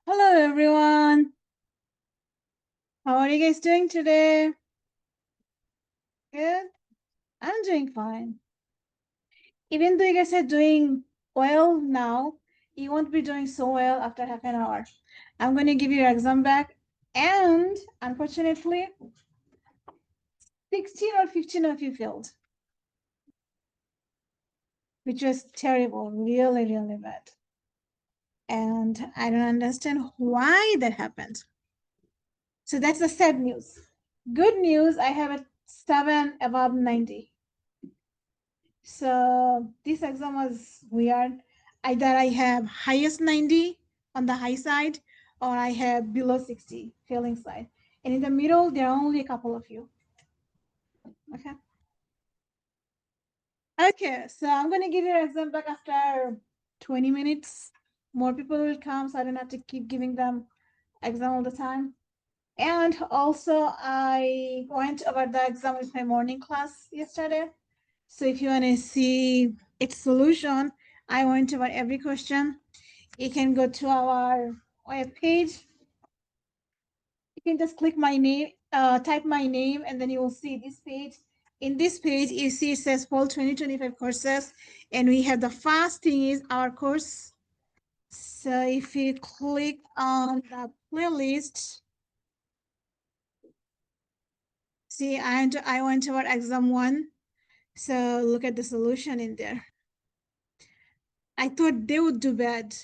Hello, everyone. How are you guys doing today? Good? I'm doing fine. Even though you guys are doing well now, you won't be doing so well after half an hour. I'm going to give you your exam back, and unfortunately, 16 or 15 of you failed, which was terrible, really, really bad. And I don't understand why that happened. So that's the sad news. Good news, I have a 7 above 90. So this exam was weird. Either I have highest 90 on the high side or I have below 60 failing side. And in the middle, there are only a couple of you. Okay. Okay, so I'm going to give you an exam back after 20 minutes. More people will come, so I don't have to keep giving them exam all the time. And also, I went over the exam with my morning class yesterday. So if you want to see its solution, I went over every question. You can go to our web page. You can just click my name, type my name, and then you will see this page. In this page, you see it says Fall 2025 courses, and we have the first thing is our course. So if you click on the playlist, see, I went over exam 1. So look at the solution in there. I thought they would do bad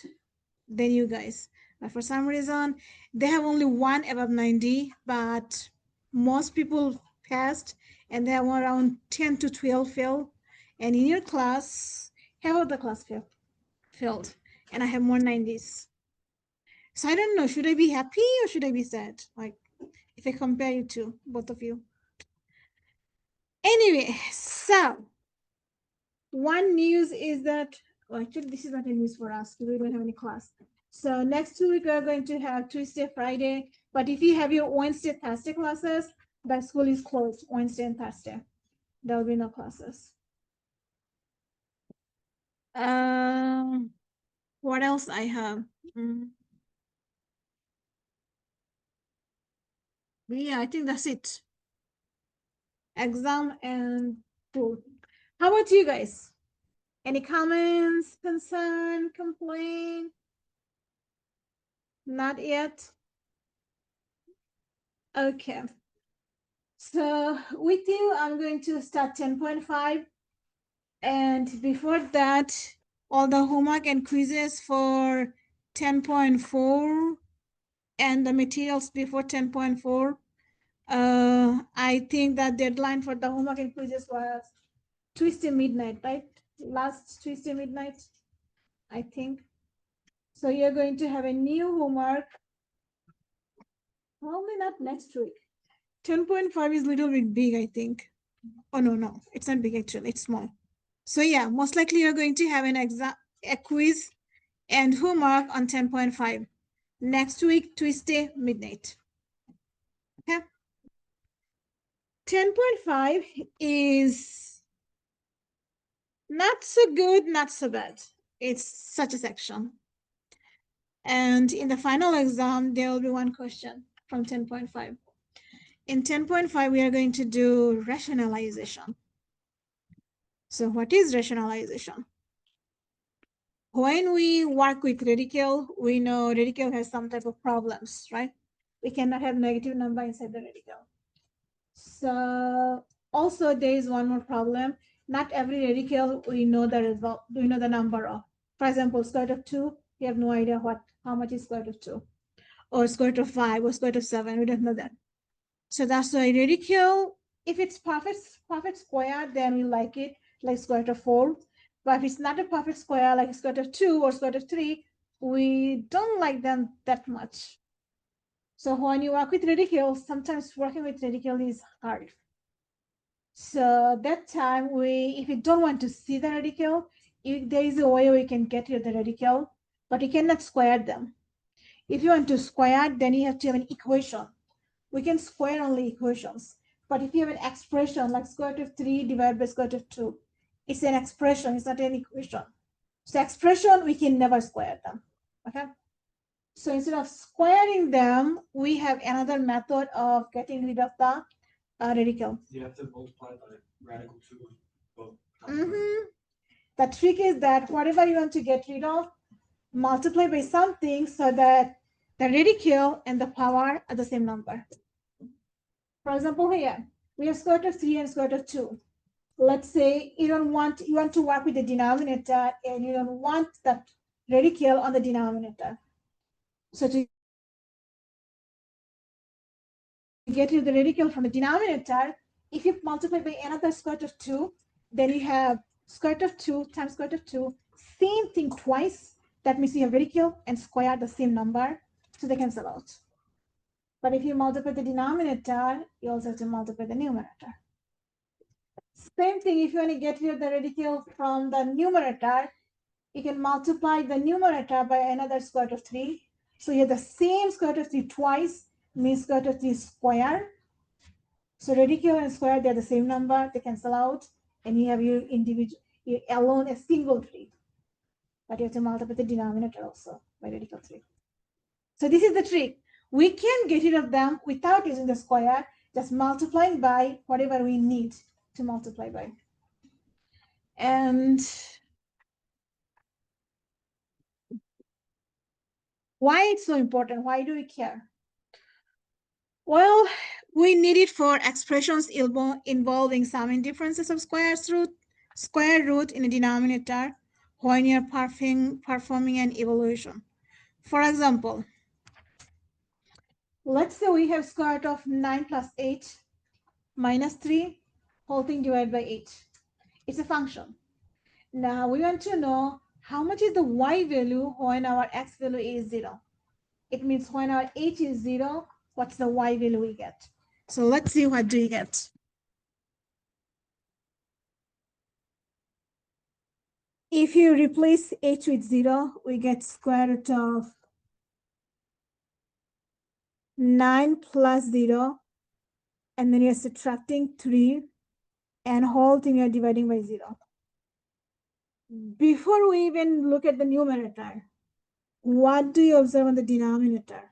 than you guys. But for some reason, they have only 1 above 90, but most people passed, and they have around 10 to 12 failed. And in your class, half of the class failed, and I have more 90s. So I don't know, should I be happy or should I be sad? Like, if I compare you two, both of you. Anyway, so one news is that, well, actually, this is not a news for us because we don't have any class. So next week we are going to have Tuesday, Friday. But if you have your Wednesday, Thursday classes, the school is closed Wednesday and Thursday. There will be no classes. What else I have? Yeah, I think that's it. Exam and food. How about you guys? Any comments, concern, complaint? Not yet. Okay. So with you, I'm going to start 10.5. And before that, all the homework and quizzes for 10.4 and the materials before 10.4. I think that deadline for the homework and quizzes was Tuesday midnight, right? Last Tuesday midnight, I think. So you're going to have a new homework. Probably not next week. 10.5 is a little bit big, I think. Oh, no, it's not big actually, it's small. So yeah, most likely you're going to have an exam, a quiz and homework on 10.5 next week, Tuesday, midnight. Okay. 10.5 is not so good, not so bad. It's such a section. And in the final exam, there will be one question from 10.5. In 10.5, we are going to do rationalization. So what is rationalization? When we work with radical, we know radical has some type of problems, right? We cannot have negative number inside the radical. So also there is one more problem. Not every radical we know the result, we know the number of. For example, square root of 2, we have no idea how much is square root of 2. Or square root of 5 or square root of 7, we don't know that. So that's why radical, if it's perfect square, then we like it, like square root of 4. But if it's not a perfect square, like square root of 2 or square root of 3, we don't like them that much. So when you work with radicals, sometimes working with radical is hard. So that time, if you don't want to see the radical, there is a way we can get rid of the radical, but you cannot square them. If you want to square, then you have to have an equation. We can square only equations. But if you have an expression like square root of 3 divided by square root of 2, it's an expression, it's not an equation. So expression, we can never square them. Okay? So instead of squaring them, we have another method of getting rid of the radical. You have to multiply by radical 2. The trick is that whatever you want to get rid of, multiply by something so that the radical and the power are the same number. For example, here we have square root of 3 and square root of 2. Let's say you want to work with the denominator and you don't want that radical on the denominator. So to get rid of the radical from the denominator, if you multiply by another square root of 2, then you have square root of 2 times square root of 2, same thing twice. That means you have radical and square the same number, so they cancel out. But if you multiply the denominator, you also have to multiply the numerator. Same thing, if you want to get rid of the radical from the numerator, you can multiply the numerator by another square root of 3. So you have the same square root of 3 twice, means square root of 3 square. So radical and square, they're the same number, they cancel out, and you have your individual, you alone a single 3. But you have to multiply the denominator also by radical 3. So this is the trick. We can get rid of them without using the square, just multiplying by whatever we need to multiply by. And why it's so important? Why do we care? Well, we need it for expressions involving summing differences of square root in a denominator when you're performing an evaluation. For example, let's say we have square root of 9 plus 8 minus 3 whole thing divided by 8. It's a function. Now we want to know how much is the y value when our x value is 0. It means when our 8 is 0, what's the y value we get? So let's see what do we get. If you replace h with 0, we get square root of 9 plus 0, and then you're subtracting 3, and whole thing you're dividing by 0. Before we even look at the numerator, what do you observe on the denominator?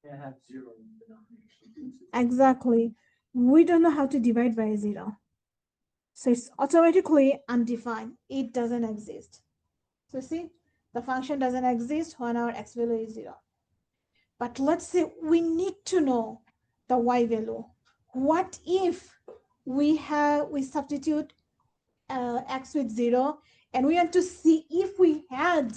I have 0 in the denominator. Exactly. We don't know how to divide by 0. So it's automatically undefined. It doesn't exist. So see, the function doesn't exist when our x value is 0. But let's say we need to know the y value. What if we substitute x with 0 and we want to see if we had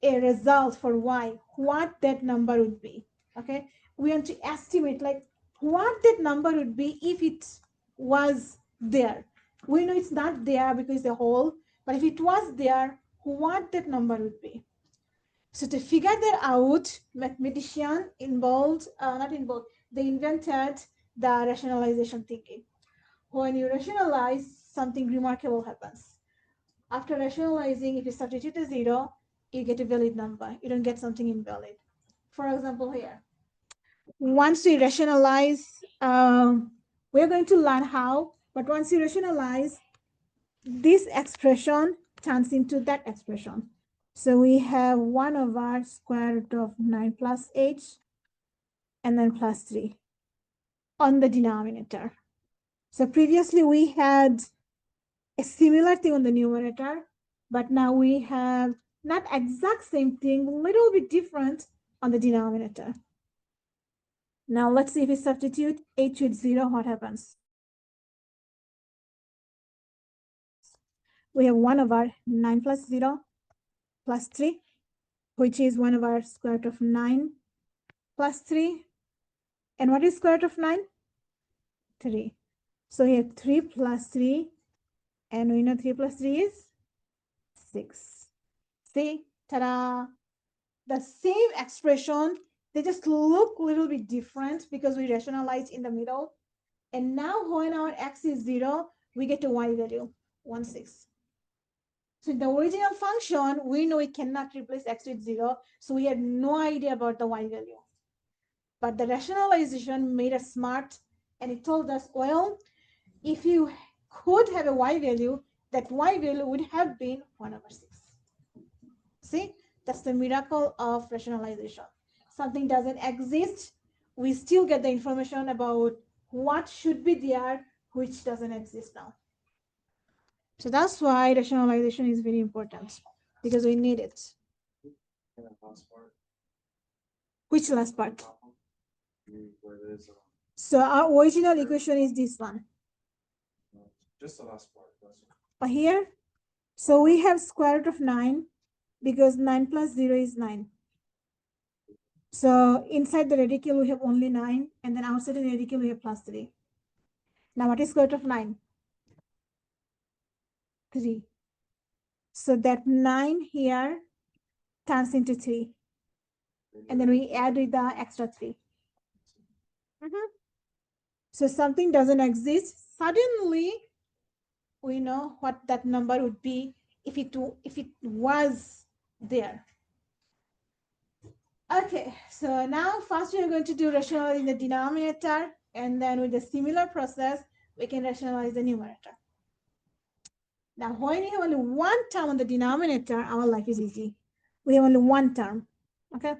a result for y, what that number would be? Okay, we want to estimate like what that number would be if it was there. We know it's not there because it's a whole, but if it was there, what that number would be. So to figure that out, mathematician they invented the rationalization thinking. When you rationalize, something remarkable happens. After rationalizing, if you substitute a 0, you get a valid number. You don't get something invalid. For example, here, once we rationalize, we're going to learn how, but once you rationalize, this expression turns into that expression. So we have 1 over square root of 9 plus h and then plus 3 on the denominator. So previously we had a similar thing on the numerator, but now we have not exact same thing, little bit different on the denominator. Now let's see if we substitute h with 0, what happens? We have 1 over 9 plus 0 plus 3, which is 1 over square root of 9 plus 3. And what is square root of 9? 3. So we have 3 plus 3, and we know 3 plus 3 is 6. See, ta-da! The same expression, they just look a little bit different because we rationalize in the middle. And now when our x is 0, we get a y value, 1, 6. So in the original function, we know we cannot replace x with 0, so we had no idea about the y value. But the rationalization made us smart, and it told us, well, if you could have a y value, that y value would have been 1 over 6. See, That's the miracle of rationalization. Something doesn't exist, we still get the information about what should be there, which doesn't exist now. So that's why rationalization is very important, because we need it. And that last part, Which last part? where it is, So our original equation is this one. just the last part. Here, so we have square root of 9, because 9 plus 0 is 9. So inside the radical, we have only 9, and then outside the radical, we have plus 3. Now, what is square root of 9? 3. So that 9 here turns into 3. And then we add with the extra 3. So something doesn't exist. Suddenly, we know what that number would be if it was there. Okay, so now first we are going to do rationalizing the denominator, and then with a similar process, we can rationalize the numerator. Now, when you have only one term on the denominator, our life is easy. We have only one term, okay?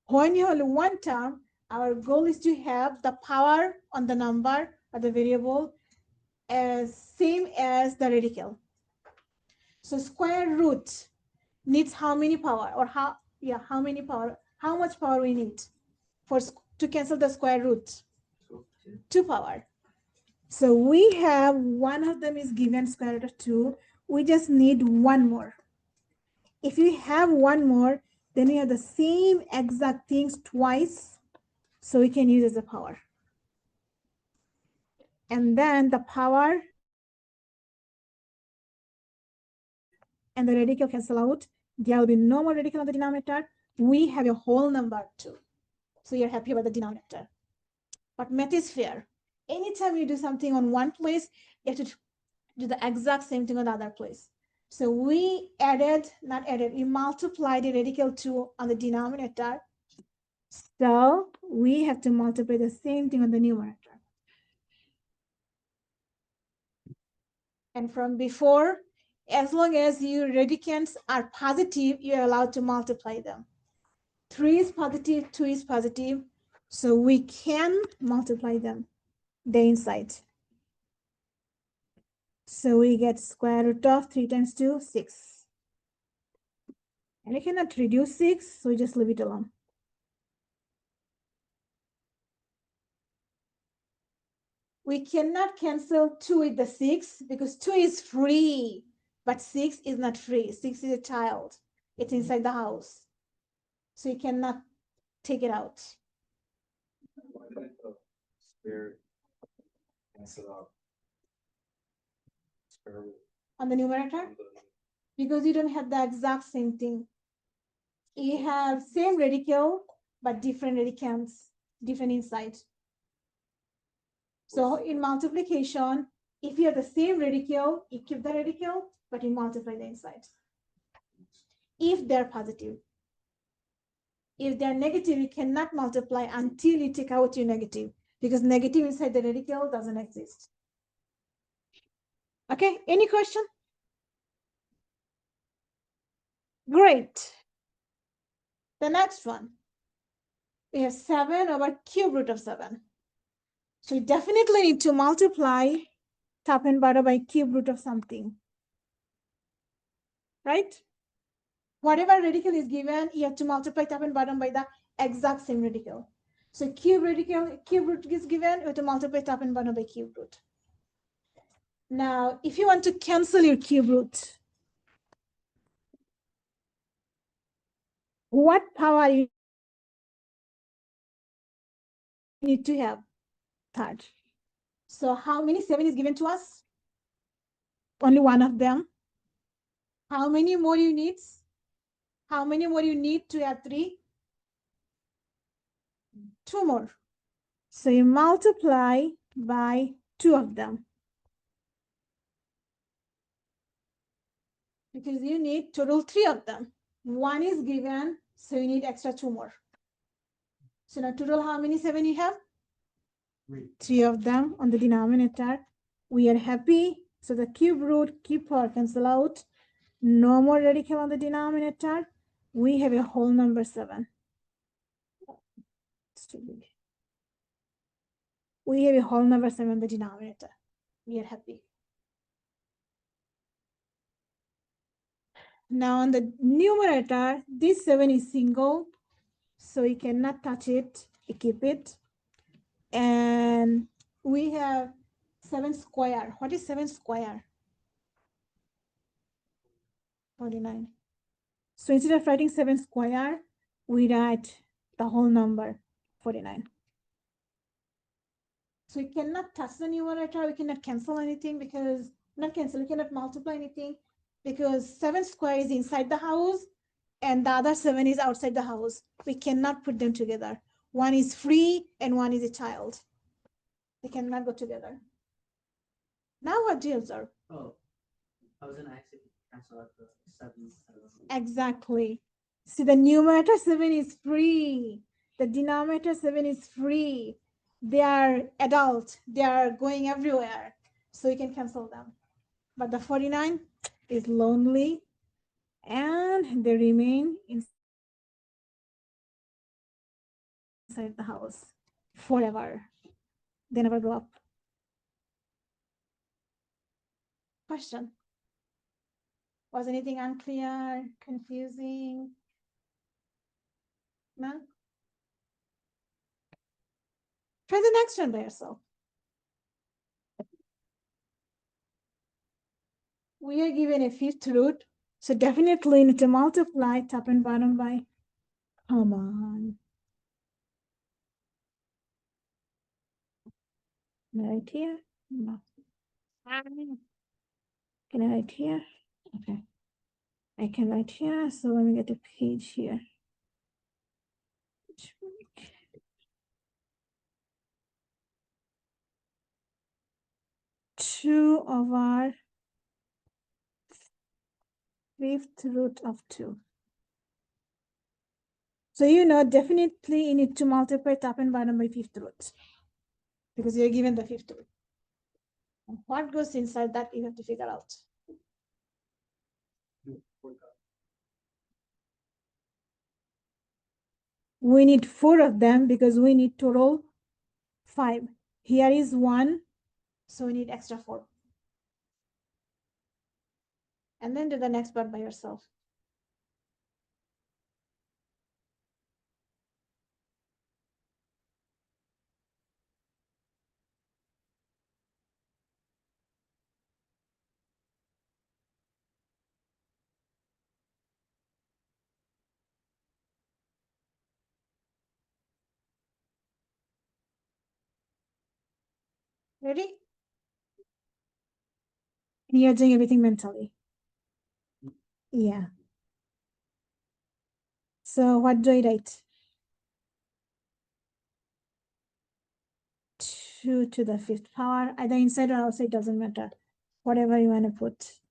When you have only one term, our goal is to have the power on the number or the variable as same as the radical. So square root needs how many power, or how many power, how much power we need to cancel the square root? 2 power. So we have one of them is given square root of 2. We just need one more. If you have one more, then we have the same exact things twice, so we can use as a power. And then the power and the radical cancel out. There will be no more radical on the denominator. We have a whole number too. So you're happy about the denominator. But math is fair. Anytime you do something on one place, you have to do the exact same thing on the other place. So we we multiplied the radical 2 on the denominator. So we have to multiply the same thing on the numerator. And from before, as long as your radicands are positive, you're allowed to multiply them. 3 is positive, 2 is positive, so we can multiply them, the inside. So we get square root of 3 times 2, 6. And we cannot reduce 6, so we just leave it alone. We cannot cancel 2 with the 6 because 2 is free, but 6 is not free. 6 is a child. It's inside the house. So you cannot take it out. Why did the square cancel out? Square root On the numerator? on the Because you don't have the exact same thing. You have same radical, but different radicands, different inside. So in multiplication, if you have the same radical, you keep the radical, but you multiply the inside. If they're positive. If they're negative, you cannot multiply until you take out your negative, because negative inside the radical doesn't exist. Okay, any question? Great. The next one. We have 7 over cube root of 7. So you definitely need to multiply top and bottom by cube root of something. Right? Whatever radical is given, you have to multiply top and bottom by the exact same radical. So cube root is given, you have to multiply top and bottom by cube root. Now, if you want to cancel your cube root, what power you need to have? Third. So how many 7 is given to us? Only one of them. How many more you need? How many more you need to add 3? 2 more. So you multiply by 2 of them. Because you need total 3 of them. 1 is given, so you need extra 2 more. So now total how many 7 you have? 3 of them on the denominator. We are happy. So the cube root, cube power cancel out. No more radical on the denominator. we have a whole number 7. It's too big. We have a whole number 7 in the denominator. We are happy. Now on the numerator, this 7 is single, so you cannot touch it, you keep it. And we have 7 square. What is 7 square? 49. So instead of writing 7 square, we write the whole number 49. So we cannot touch the numerator, we cannot cancel anything because, not cancel, we cannot multiply anything because 7 square is inside the house and the other 7 is outside the house. We cannot put them together. One is free and one is a child. They cannot go together. Now what do you observe? Oh, I was gonna actually cancel out the 7. Exactly. See, the numerator 7 is free. The denominator 7 is free. They are adult. They are going everywhere. So you can cancel them. But the 49 is lonely and they remain inside the house forever. They never grow up. Question? Was anything unclear, confusing? No? Try the next one by yourself. We are given a 5th root, so definitely need to multiply top and bottom by, come on. Can I write here? No. Can I write here? Okay. I can write here, so let me get a page here. 2/5 root of 2. So you know, definitely you need to multiply top and bottom by 5th root because you're given the 5th root. And what goes inside that you have to figure out. We need 4 of them because we need total 5. Here is 1, so we need extra 4. And then do the next part by yourself. Ready? And you're doing everything mentally. Yeah. So what do I write? 2 to the 5th power. Either inside or outside, doesn't matter. Whatever you want to put.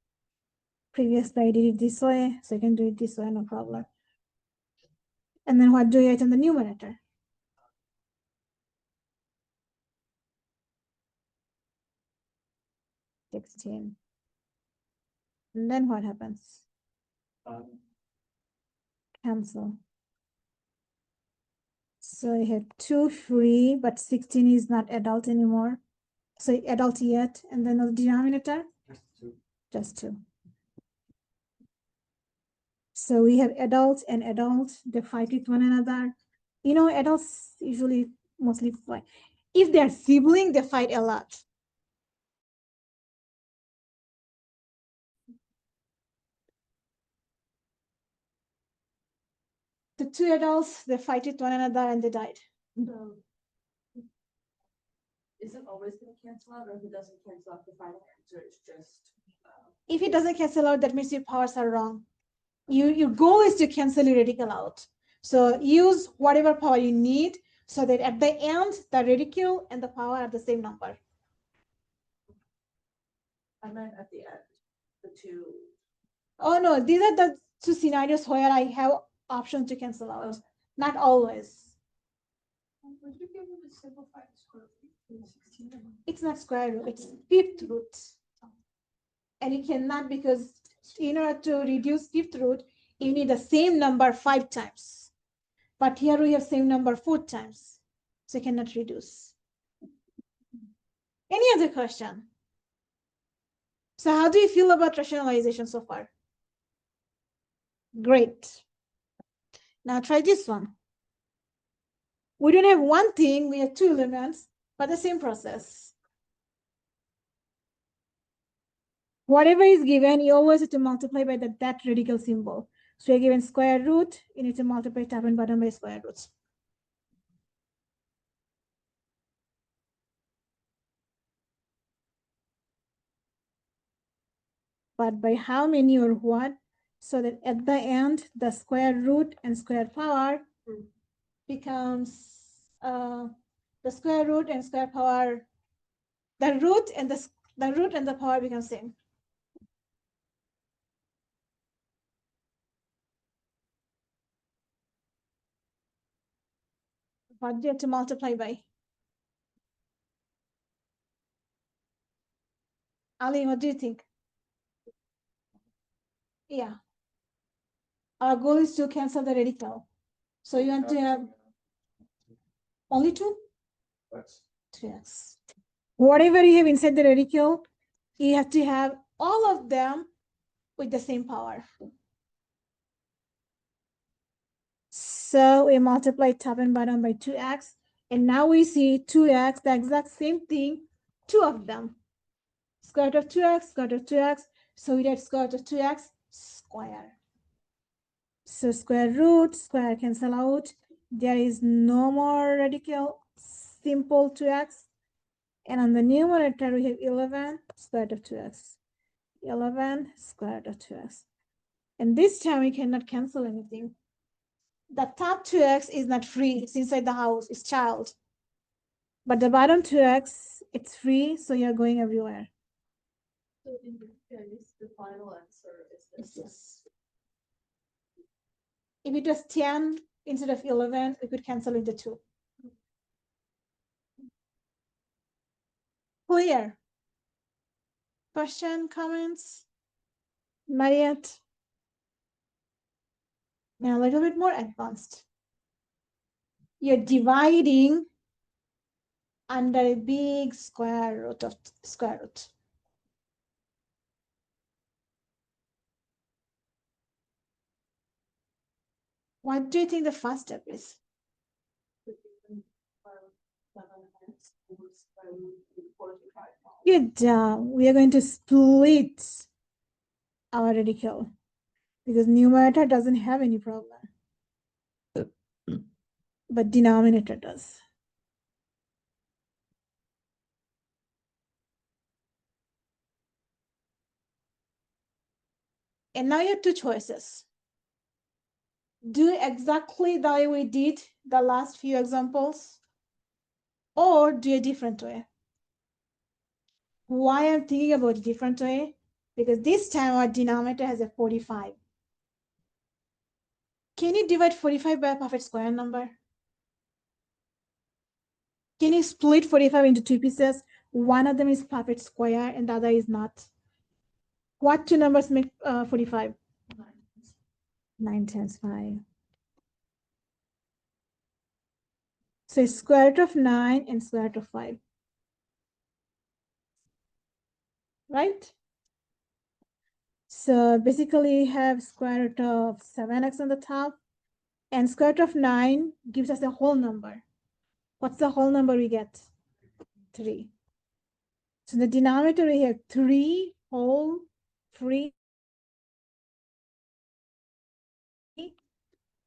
Previously, I did it this way, so you can do it this way, no problem. And then what do you write on the numerator? 16. And then what happens? Cancel. So you have 2 free, but 16 is not adult anymore. So adult yet, and then the denominator? Just 2. So we have adult and adult, they fight with one another. You know, adults usually mostly fight. If they're sibling, they fight a lot. The 2 adults, they fight with one another and they died. So, is it always going to cancel out, or if it doesn't cancel out, the final answer is just? If it doesn't cancel out, that means your powers are wrong. Your goal is to cancel your radical out. So use whatever power you need so that at the end, the radical and the power are the same number. I meant at the end, the 2. Oh no, these are the 2 scenarios where I have options to cancel out. Not always. Would you be able to simplify the square root in 16? It's not square root, it's 5th root. And you cannot, because in order to reduce 5th root, You need the same number 5 times. But here we have same number 4 times. So you cannot reduce. Any other question? So how do you feel about rationalization so far? Great. Now try this one. We don't have one thing, we have 2 elements, but the same process. Whatever is given, you always have to multiply by that radical symbol. So you're given square root, you need to multiply top and bottom by square roots. But by how many or what? So that at the end, the square root and square power becomes the square root and square power, the root and the power become same. What do you have to multiply by? Ali, what do you think? Yeah. Our goal is to cancel the radical. So you want to have only 2? That's 2x. Whatever you have inside the radical, you have to have all of them with the same power. So we multiply top and bottom by 2x. And now we see 2x, the exact same thing, 2 of them. Square root of 2x, square root of 2x. So we get square root of 2x square. So square root, square cancel out. There is no more radical, simple 2x. And on the numerator, we have 11 square root of 2x. 11 square root of 2x. And this time we cannot cancel anything. The top 2x is not free. It's inside the house. It's child. But the bottom 2x, it's free. So you're going everywhere. So in this case, the final answer is this. If it was 10 instead of 11, we could cancel into 2. Clear? Question, comments? Not yet. Now a little bit more advanced. You're dividing under a big square root of square root. What do you think the first step is? Good job. We are going to split our radical because numerator doesn't have any problem, but denominator does. And now you have 2 choices. Do exactly the way we did the last few examples, or do a different way. Why I'm thinking about a different way? Because this time our denominator has a 45. Can you divide 45 by a perfect square number? Can you split 45 into 2 pieces? One of them is perfect square and the other is not. What 2 numbers make 45? 9 times 5. So square root of 9 and square root of 5. Right? So basically you have square root of 7x on the top, and square root of 9 gives us a whole number. What's the whole number we get? 3. So in the denominator we have 3 whole, 3,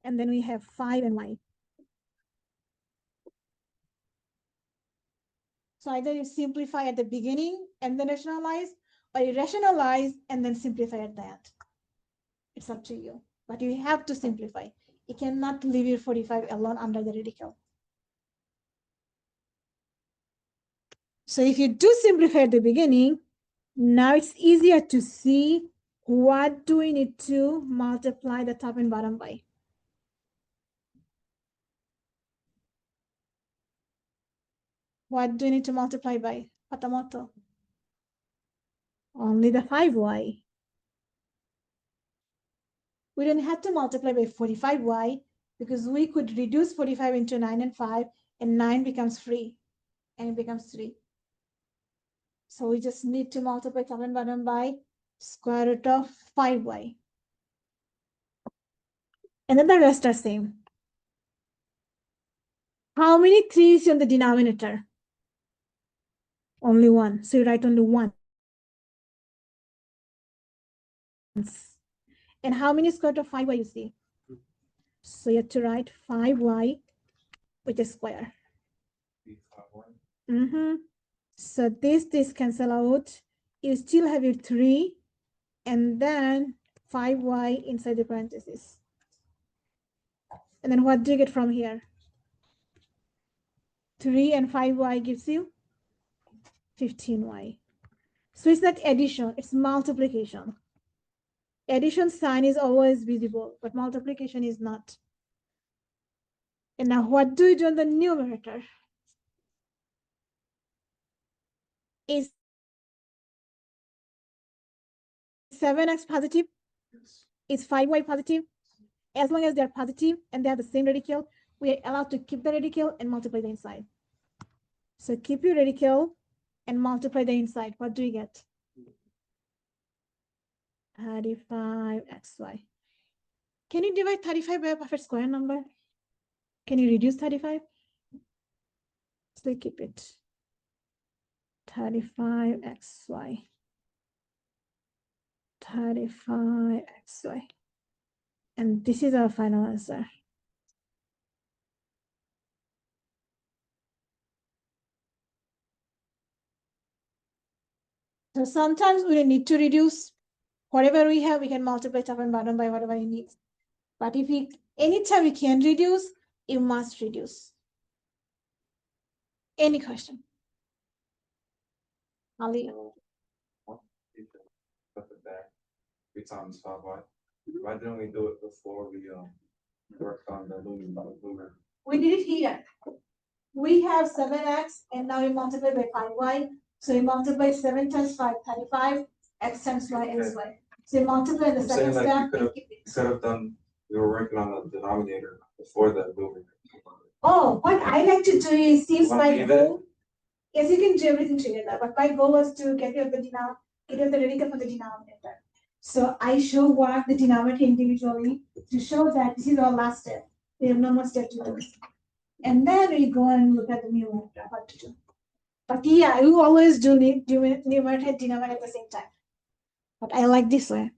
and then we have 5 and y. So either you simplify at the beginning and then rationalize, or you rationalize and then simplify at the end. It's up to you, but you have to simplify. You cannot leave your 45 alone under the radical. So if you do simplify at the beginning, now it's easier to see what do we need to multiply the top and bottom by. What do you need to multiply by? Patamoto. Only the 5y. we don't have to multiply by 45y because we could reduce 45 into 9 and 5, and 9 becomes free, and it becomes 3. So we just need to multiply top and bottom by square root of 5y. And then the rest are same. How many 3's in the denominator? Only 1. So you write only 1. And how many square root of 5y you see? So you have to write 5y with a square. So this cancel out. You still have your 3 and then 5y inside the parentheses. And then what do you get from here? 3 and 5y gives you 15y. So it's not addition, it's multiplication. Addition sign is always visible, but multiplication is not. And now what do you do in the numerator? Is 7x positive? Yes. Is 5y positive? As long as they're positive and they have the same radical, we are allowed to keep the radical and multiply the inside. So keep your radical and multiply the inside. What do you get? 35xy. Can you divide 35 by a perfect square number? Can you reduce 35? So keep it. 35xy. 35xy. And this is our final answer. So sometimes we need to reduce whatever we have, we can multiply top and bottom by whatever you need. But if we, anytime we can reduce, you must reduce. Any question? Ali? Put it back 3 times 5y. Why didn't we do it before we worked on the numerator? We did it here. We have 7x and now we multiply by 5y. So we multiply 7 times 5, 35, x times y is y. So we multiply the I'm second saying, like, step. you could have done, we were working on the denominator before the numerator. Oh, what I like to do is since Want my to leave it? goal, yes, you can do everything together, but my goal was to get rid of the radical from the denominator. So I show what the denominator individually to show that this is our last step. We have no more step to do. And then we go and look at the numerator, what to do. But yeah, we always do numerator and denominator at the same time. But I like this way.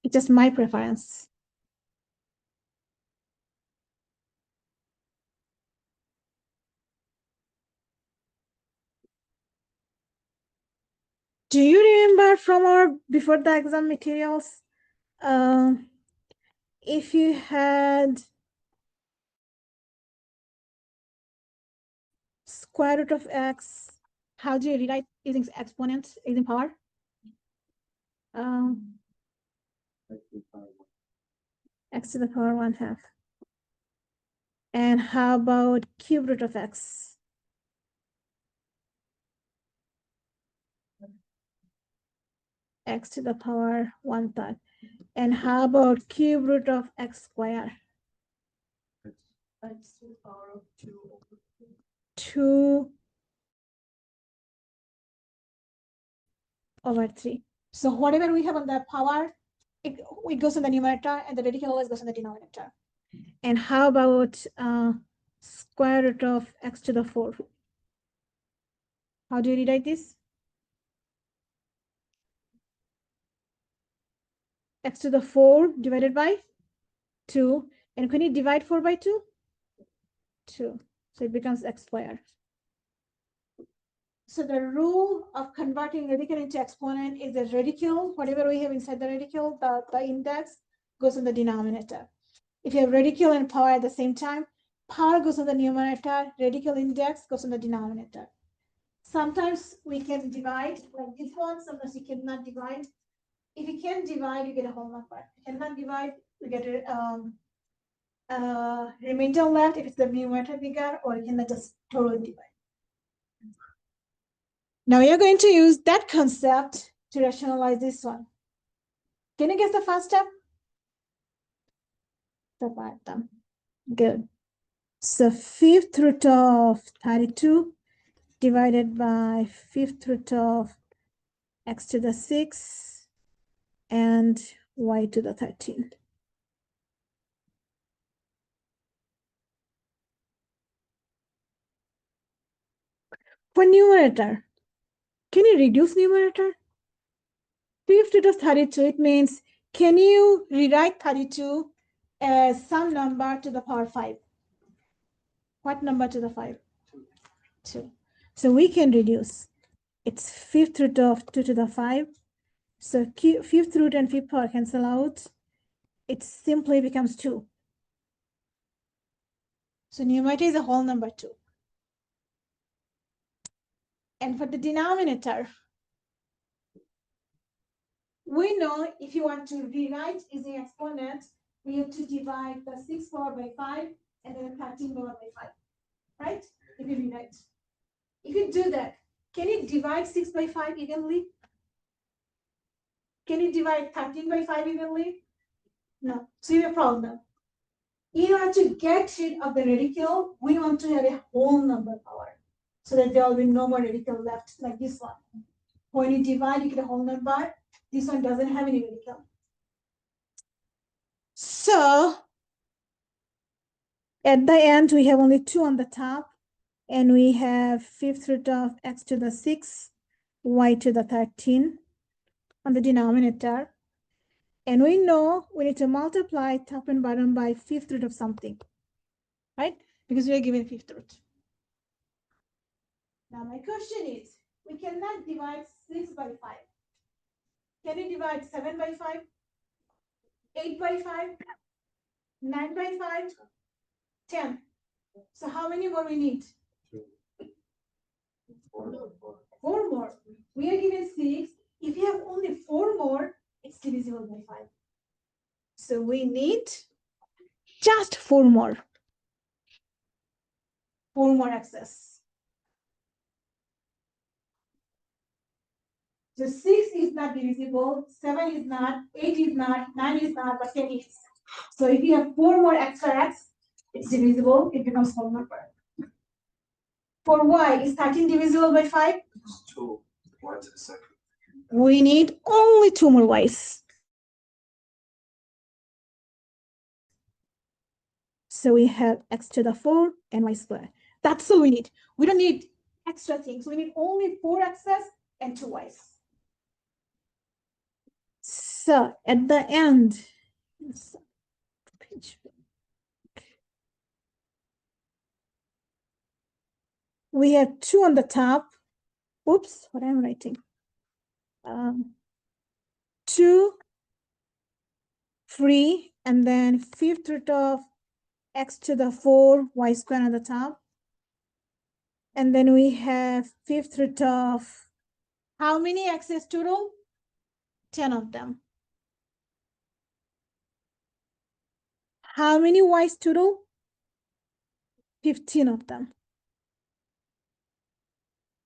It's just my preference. Do you remember from our before the exam materials? If you had square root of x, how do you rewrite using exponents, using power? X to the power 1/2. And how about cube root of x? X to the power 1/3. And how about cube root of x squared? X to the power of 2 over 2 over 3. So whatever we have on the power, it goes in the numerator, and the radical always goes in the denominator. And how about square root of x to the 4? How do you rewrite this? X to the 4 divided by 2. And can you divide 4 by 2? 2. So it becomes x squared. So the rule of converting radical into exponent is the radical, whatever we have inside the radical, the index goes in the denominator. If you have radical and power at the same time, power goes in the numerator, radical index goes in the denominator. Sometimes we can divide like this one, sometimes you cannot divide. If you can divide, you get a whole number. If you cannot divide, you get a remainder left if it's the numerator bigger, or you cannot just totally divide. Now you're going to use that concept to rationalize this one. Can you guess the first step? Divide them. Good. So fifth root of 32 divided by fifth root of x to the 6 and y to the 13. For numerator, can you reduce numerator? Fifth root of 32, it means, can you rewrite 32 as some number to the power 5? What number to the 5? 2. So we can reduce. It's fifth root of 2 to the 5. So fifth root and fifth power cancel out. It simply becomes 2. So numerator is a whole number 2. And for the denominator, we know if you want to rewrite using exponent, we have to divide the 6 power by 5 and then 13 power by 5, right? If you rewrite. If you do that, can you divide 6 by 5 evenly? Can you divide 13 by 5 evenly? No. So you have a problem. In order to get rid of the radical, we want to have a whole number power so that there will be no more radical left like this one. When you divide, you get a whole number. This one doesn't have any radical. So at the end, we have only 2 on the top, and we have fifth root of x to the 6, y to the 13 on the denominator. And we know we need to multiply top and bottom by fifth root of something, right? Because we are given fifth root. Now my question is, we cannot divide 6 by 5. Can you divide 7 by 5? 8 by 5? 9 by 5? 10. So how many more we need? 4 more. We are given 6. If you have only 4 more, it's divisible by 5. So we need just 4 more. 4 more x's. So 6 is not divisible, 7 is not, 8 is not, 9 is not, but 10 is. So if you have 4 more extra x, it's divisible, it becomes whole number. For y, is 13 divisible by 5? It's 2. Y to the second. We need only 2 more y's. So we have x to the 4 and y squared. That's all we need. We don't need extra things. We need only 4 x's and 2 y's. So at the end, we have 2 on the top. Oops, what am I writing? 2, 3, and then fifth root of x to the 4, y squared on the top. And then we have fifth root of how many x's total? 10 of them. How many y's total? 15 of them.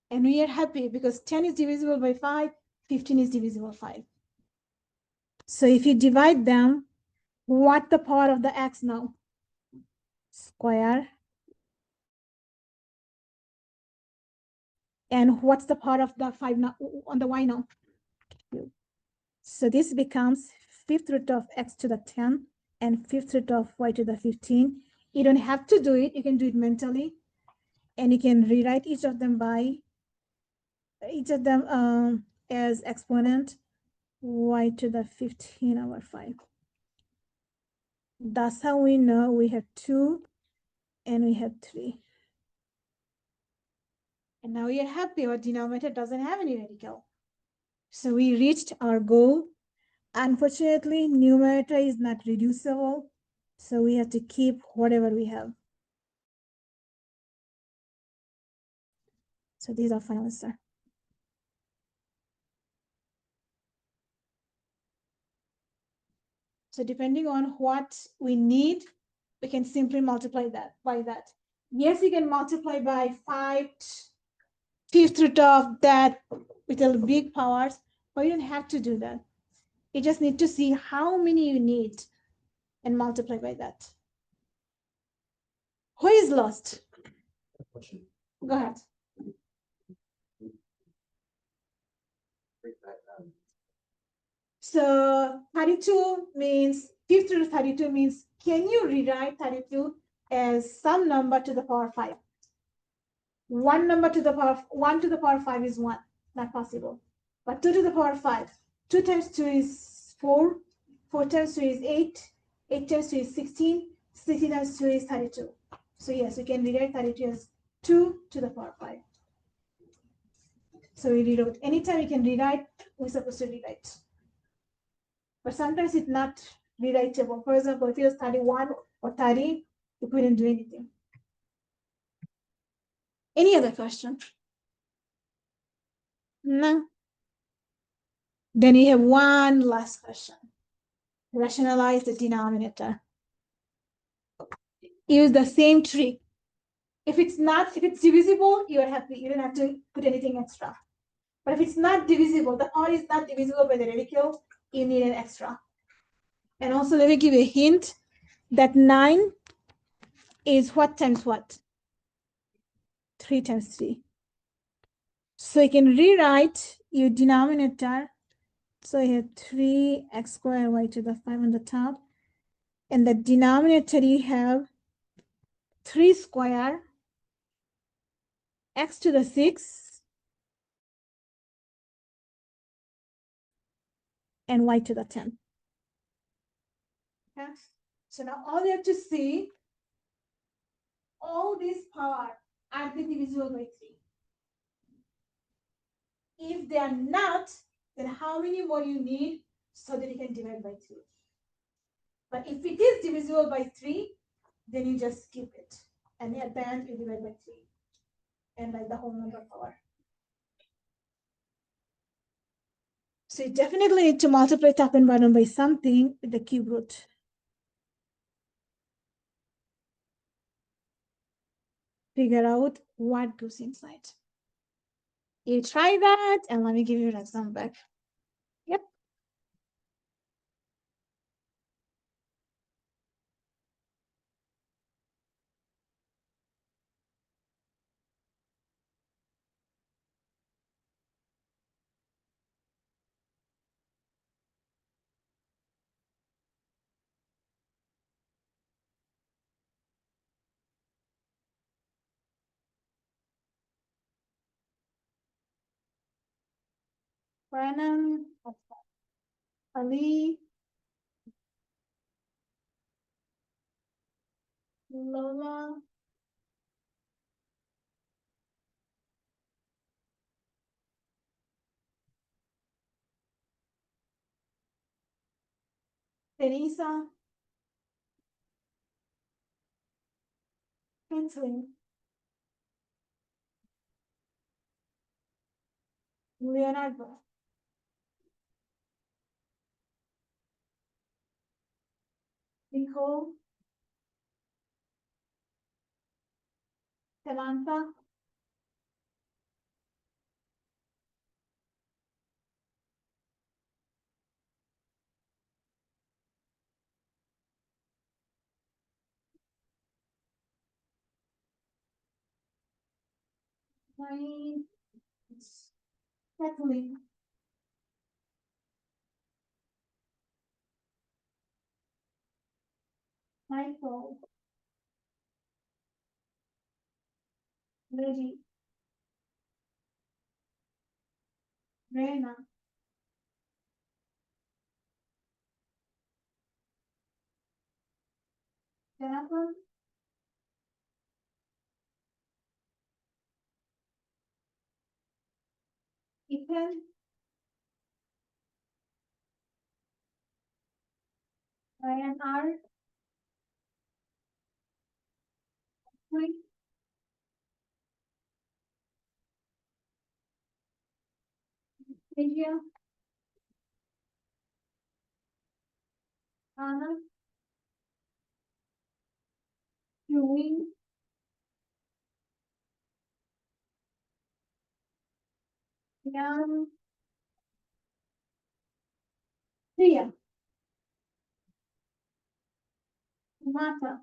And we are happy because 10 is divisible by 5, 15 is divisible by 5. So if you divide them, what the power of the x now? Square. And what's the power of the 5 now, on the y now? So this becomes fifth root of x to the 10 and fifth root of y to the 15. You don't have to do it. You can do it mentally. And you can rewrite each of them as exponent y to the 15 over 5. That's how we know we have 2 and we have 3. And now we are happy our denominator doesn't have any radical. So we reached our goal. Unfortunately, numerator is not reducible. So we have to keep whatever we have. So these are final answer. So depending on what we need, we can simply multiply that by that. Yes, you can multiply by 5, fifth root of that with a big powers, but you don't have to do that. You just need to see how many you need. and multiply by that. Who is lost? Go ahead. So 32 means 50 to 32 means, can you rewrite 32 as some number to the power 5? One number to the power 1 to the power 5 is 1, not possible. But 2 to the power 5, 2 times 2 is 4, 4 times 2 is 8, 8 times 2 is 16, 16 times 2 is 32. So yes, we can rewrite 32 as 2 to the power 5. So we rewrote. Anytime we can rewrite, we're supposed to rewrite. But sometimes it's not rewritable. For example, if it was 31 or 30, we couldn't do anything. Any other question? No. Then you have one last question. Rationalize the denominator. Use the same trick. If it's divisible, you don't have to put anything extra. But if it's not divisible, the power is not divisible by the radical, you need an extra. And also let me give you a hint that 9 is what times what? 3 times 3. So you can rewrite your denominator. So you have 3x squared y to the 5 on the top. And the denominator you have 3 squared x to the 6 and y to the 10. Okay. So now all you have to see, all this power are they divisible by 3? If they are not, then how many more you need so that you can divide by 3? But if it is divisible by 3, then you just skip it. And at the end, you divide by 3. And like the whole number power. So you definitely need to multiply top and bottom by something with the cube root. Figure out what goes inside. You try that, and let me give you an example back. Yep. Brandon, Ali, Lola, Teresa, Pensley, Leonardo, Nicole, Samantha, Wayne, Kathleen, Michael, Reggie, Rena, Jennifer, Ethan, Ryan R, Quinn, Asia, Anna, Julie, Jan, Tia. matter.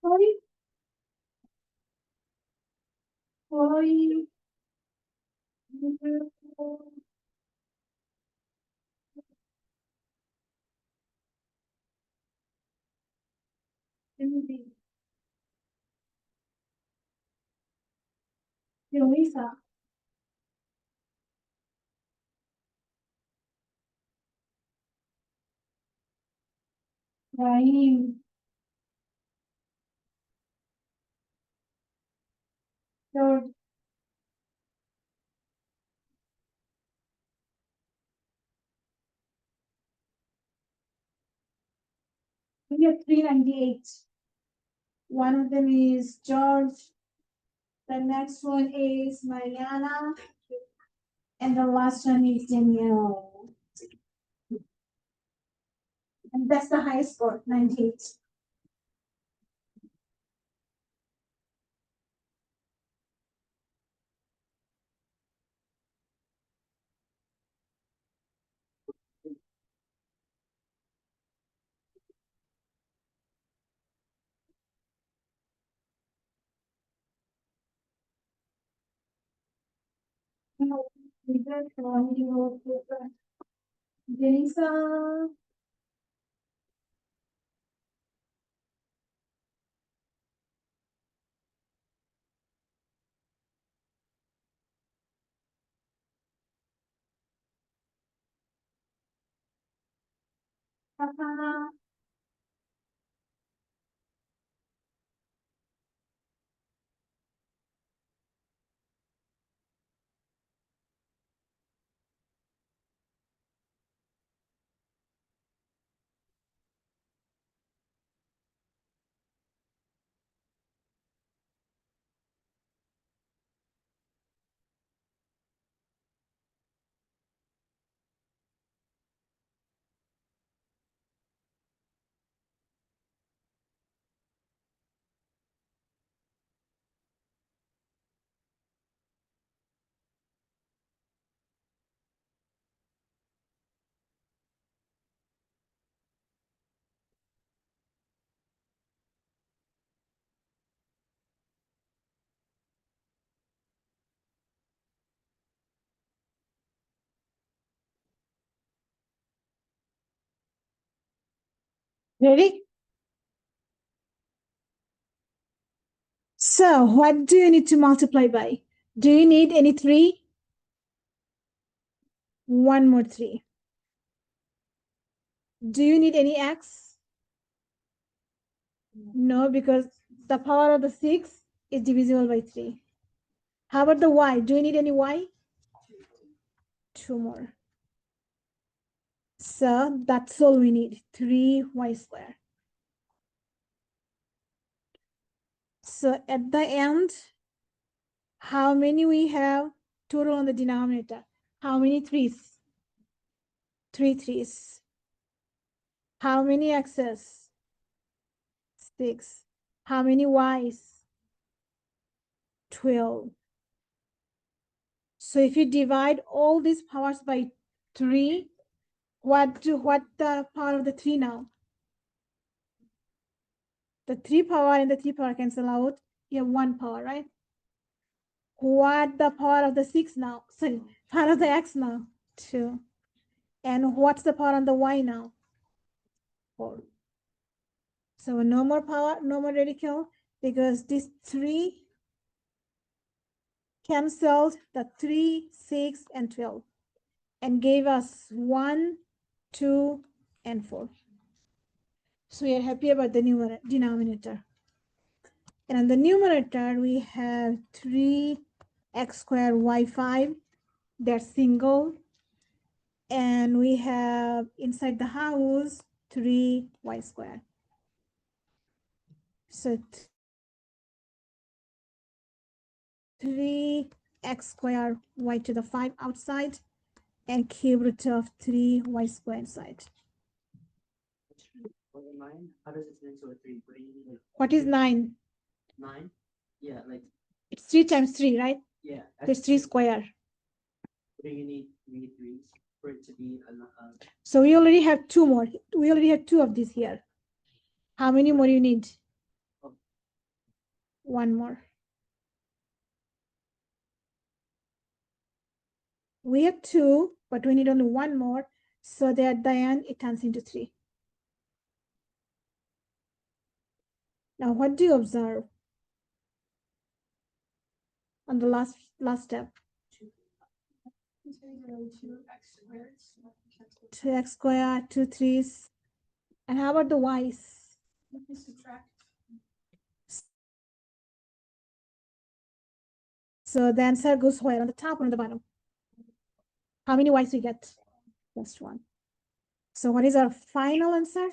Sorry. Sorry. Lisa. Rahim. George. We have 398. One of them is George. The next one is Mariana. And the last one is Danielle. And that's the highest score, 98. Denisa. Papa. Ready? So what do you need to multiply by? Do you need any 3? One more 3. Do you need any x? No, because the power of the 6 is divisible by 3. How about the y? Do you need any y? 2 more. So that's all we need, 3y squared. So at the end, how many we have total on the denominator? How many 3's? 3 3's. How many x's? 6. How many y's? 12. So if you divide all these powers by 3, what the power of the 3 now? The 3 power and the 3 power cancel out. You have 1 power, right? What the power of the 6 now? Sorry, power of the x now? 2. And what's the power on the y now? 4. So no more power, no more radical, because this 3 canceled the 3, 6, and 12 and gave us 1, 2, and 4. So we are happy about the denominator. And on the numerator, we have 3x squared y5, that's single. And we have inside the house 3y squared. So 3x squared y to the 5 outside and cube root of 3y squared inside. What is 9? How does it turn into a 3? What do you need? What is 9? 9? Yeah, like, It's 3 times 3, right? yeah. There's 3 square. Do you need threes for it to be So we already have 2 more. We already have 2 of these here. How many more you need? Oh. 1 more. We have 2, but we need only 1 more. So that at the end, it turns into 3. Now, what do you observe on the last step? 2x squared, 2 3's. And how about the y's? So the answer goes where? On the top or on the bottom? How many y's we get? Just 1. So what is our final answer?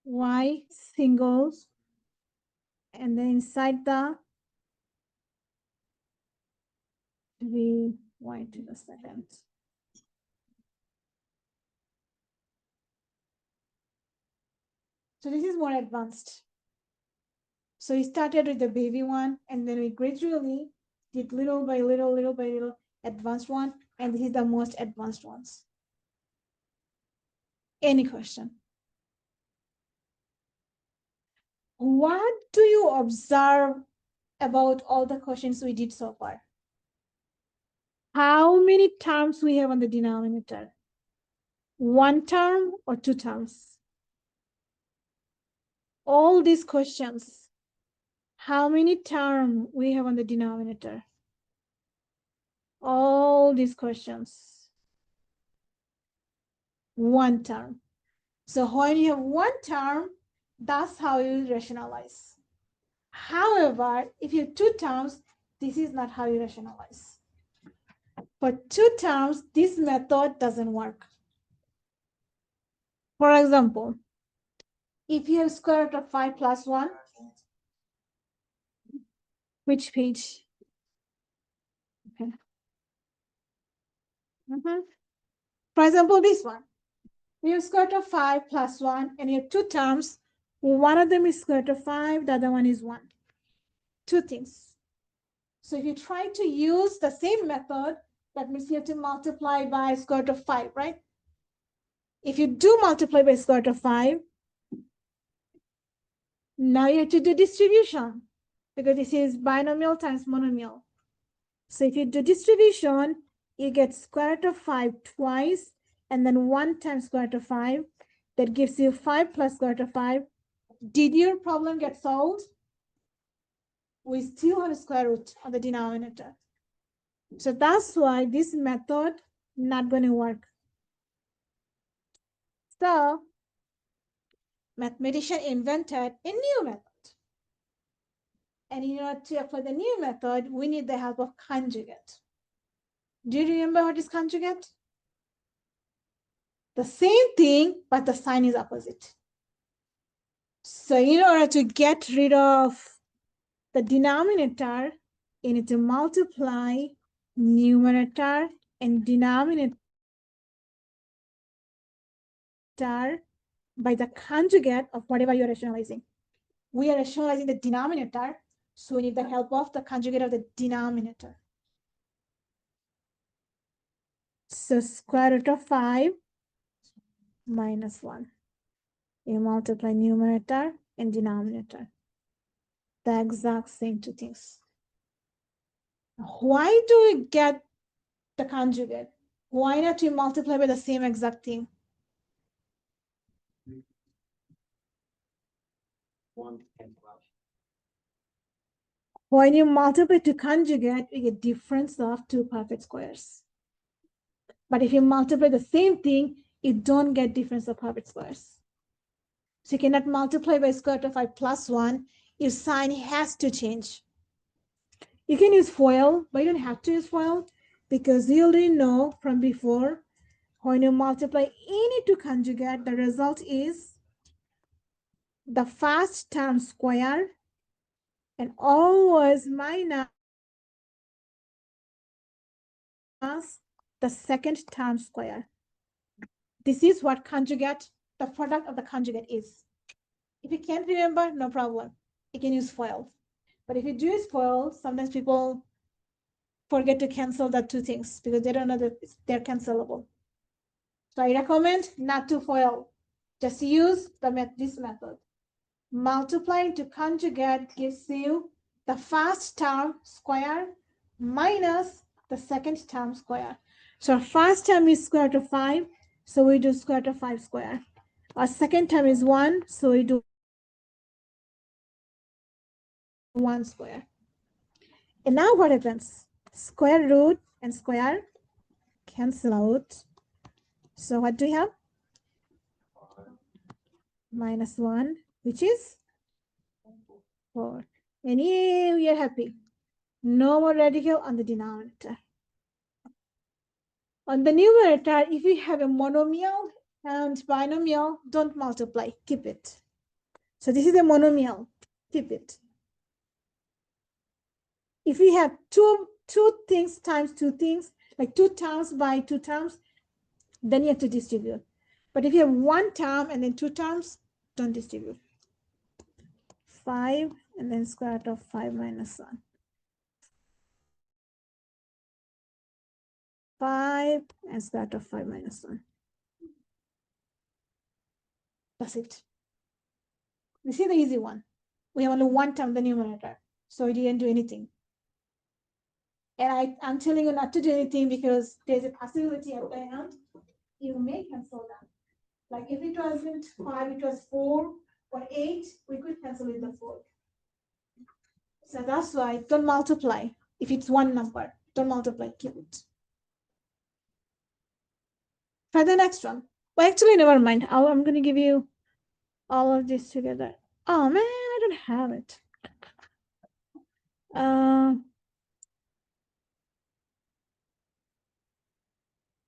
Y singles. And then inside the 3y to the second. So this is more advanced. So we started with the baby one, and then we gradually did little by little, advanced one, and this is the most advanced ones. Any question? What do you observe about all the questions we did so far? How many terms we have on the denominator? 1 term or 2 terms? All these questions, how many terms we have on the denominator? All these questions. 1 term. So when you have 1 term, that's how you rationalize. However, if you have 2 terms, this is not how you rationalize. For 2 terms, this method doesn't work. For example, if you have square root of 5 plus 1, which page? Okay. For example, this one. You have square root of 5 plus 1, and you have 2 terms. One of them is square root of 5, the other one is 1. 2 things. So if you try to use the same method, that means you have to multiply by square root of 5, right? If you do multiply by square root of 5, now you have to do distribution, because this is binomial times monomial. So if you do distribution, you get square root of 5 twice, and then 1 times square root of 5. That gives you 5 plus square root of 5. Did your problem get solved? We still have a square root on the denominator. So that's why this method not going to work. So mathematician invented a new method. And in order to apply the new method, we need the help of conjugate. Do you remember what is conjugate? The same thing, but the sign is opposite. So in order to get rid of the denominator, you need to multiply numerator and denominator by the conjugate of whatever you're rationalizing. We are rationalizing the denominator, so we need the help of the conjugate of the denominator. So square root of 5 minus 1. You multiply numerator and denominator. The exact same 2 things. Why do we get the conjugate? Why not we multiply by the same exact thing? 1 and 12? When you multiply to conjugate, you get difference of 2 perfect squares. But if you multiply the same thing, you don't get difference of perfect squares. So you cannot multiply by square root of 5 plus 1. Your sign has to change. You can use FOIL, but you don't have to use FOIL, because you already know from before, when you multiply any 2 conjugate, the result is the first term square and always minus the second term square. This is what conjugate, the product of the conjugate is. If you can't remember, no problem. You can use FOIL. But if you do use FOIL, sometimes people forget to cancel the two things because they don't know that they're cancelable. So I recommend not to FOIL. Just use this method. Multiply into conjugate gives you the first term square minus the second term square. So our first term is square root of 5, so we do square root of 5 square. Our second term is 1, so we do 1 square. And now what happens? Square root and square cancel out. So what do we have? Minus 1, which is 4. And here we are happy. No more radical on the denominator. On the numerator, if you have a monomial and binomial, don't multiply, keep it. So this is a monomial, keep it. If we have two things times two things, like 2 terms by 2 terms, then you have to distribute. But if you have 1 term and then 2 terms, don't distribute. 5 and then square root of 5 minus 1. 5 and square root of 5 minus 1. That's it. This is the easy one. We have only 1 term, the numerator. So we didn't do anything. And I'm telling you not to do anything because there's a possibility at the end you may cancel that. Like if it wasn't 5, it was 4 or 8, we could cancel it the 4. So that's why don't multiply. If it's 1 number, don't multiply, keep it. Try the next one. Well, actually, never mind. I'm going to give you all of this together. Oh man, I don't have it.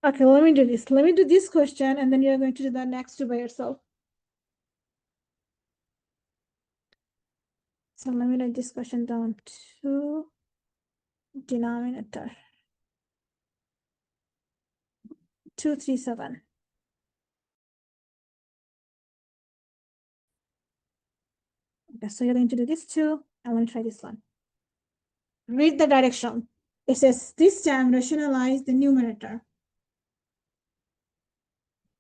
Okay, let me do this. Let me do this question, and then you're going to do the next two by yourself. So let me write this question down to denominator. 237. Okay, so you're going to do this too. I want to try this one. Read the direction. It says this time rationalize the numerator.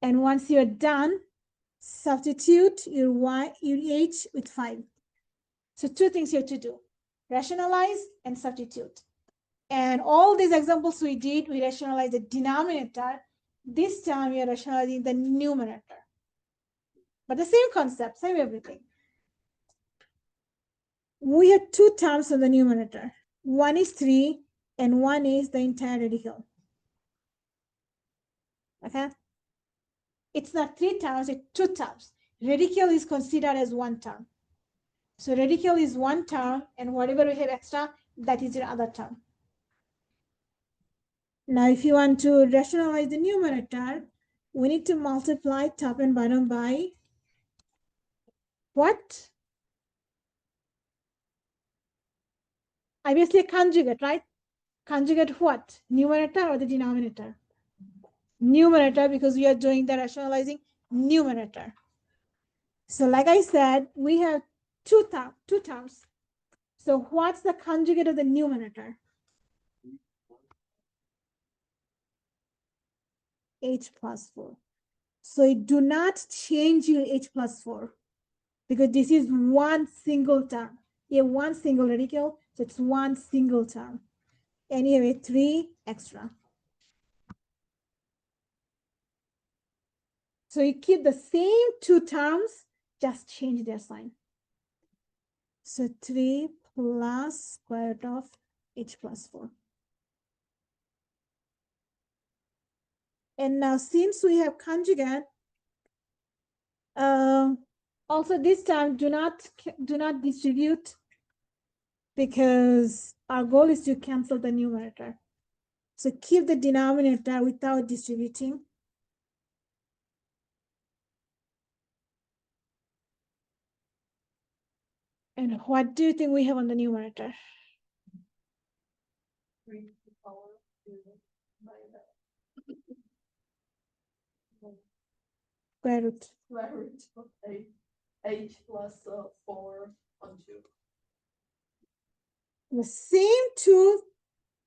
And once you're done, substitute your y, your h with 5. So 2 things you have to do. Rationalize and substitute. And all these examples we did, we rationalize the denominator. This time we are rationalizing the numerator. But the same concept, same everything. We have 2 terms on the numerator. One is 3 and one is the entire radical. Okay? It's not 3 terms, it's 2 terms. Radical is considered as 1 term. So radical is 1 term, and whatever we have extra, that is your other term. Now, if you want to rationalize the numerator, we need to multiply top and bottom by what? Obviously, a conjugate, right? Conjugate what? Numerator or the denominator? Numerator, because we are doing the rationalizing numerator. So like I said, we have two terms. So what's the conjugate of the numerator? H plus 4. So you do not change your H plus 4 because this is one single term. You have one single radical, so it's one single term. And you have 3 extra. So you keep the same 2 terms, just change their sign. So 3 plus square root of H plus 4. And now since we have conjugate, also this time do not distribute because our goal is to cancel the numerator. So keep the denominator without distributing. And what do you think we have on the numerator? 3 to the power 2 by the Square root. square root of 8. H plus 4 on 2. The same two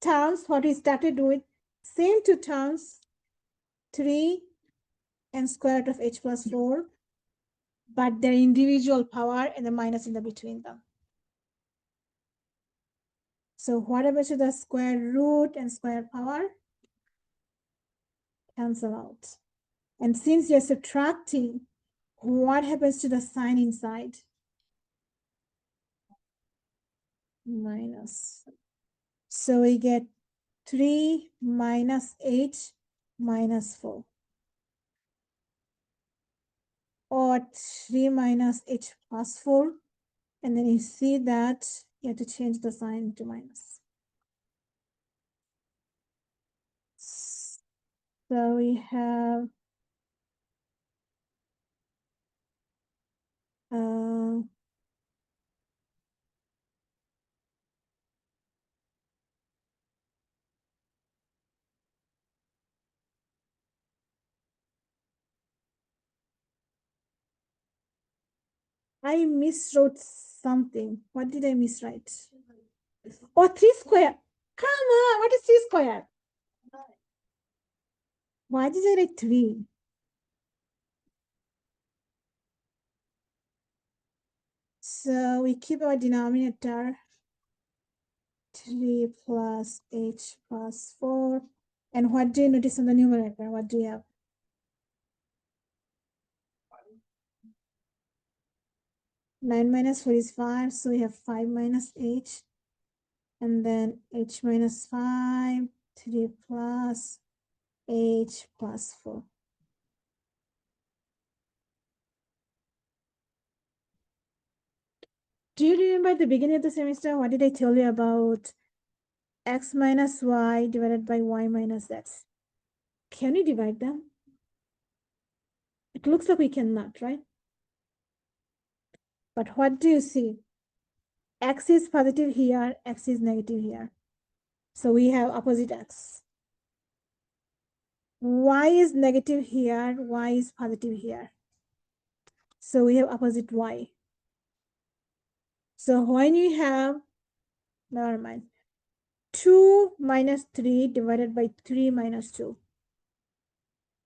terms, what we started with, same two terms, 3 and square root of h plus 4, but their individual power and the minus in the between them. So what happens to the square root and square power? Cancel out. And since you're subtracting, what happens to the sign inside? Minus. So we get 3 minus h minus 4. Or 3 minus h plus 4. And then you see that you have to change the sign to minus. So we have I miswrote something. What did I miswrite? Oh, 3 square. Come on, what is 3 square? Why did I write 3? So we keep our denominator 3 plus h plus 4. And what do you notice on the numerator? What do you have? 9 minus 4 is 5. So we have 5 minus h. And then h minus 5, 3 plus h plus 4. Do you remember at the beginning of the semester, what did I tell you about x minus y divided by y minus x? Can we divide them? It looks like we cannot, right? But what do you see? X is positive here, x is negative here. So we have opposite x. Y is negative here, y is positive here. So we have opposite y. So when you have, never mind, 2 minus 3 divided by 3 minus 2.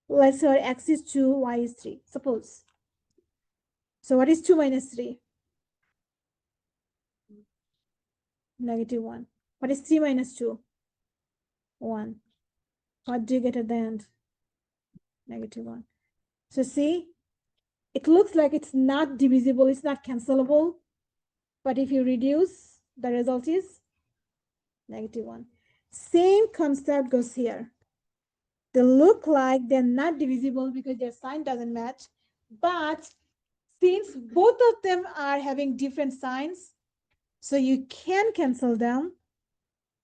Let's say our x is 2, y is 3, suppose. So what is 2 minus 3? Negative 1. What is 3 minus 2? 1. What do you get at the end? Negative 1. So see, it looks like it's not divisible, it's not cancelable. But if you reduce, the result is negative 1. Same concept goes here. They look like they're not divisible because their sign doesn't match. But since both of them are having different signs, so you can cancel them.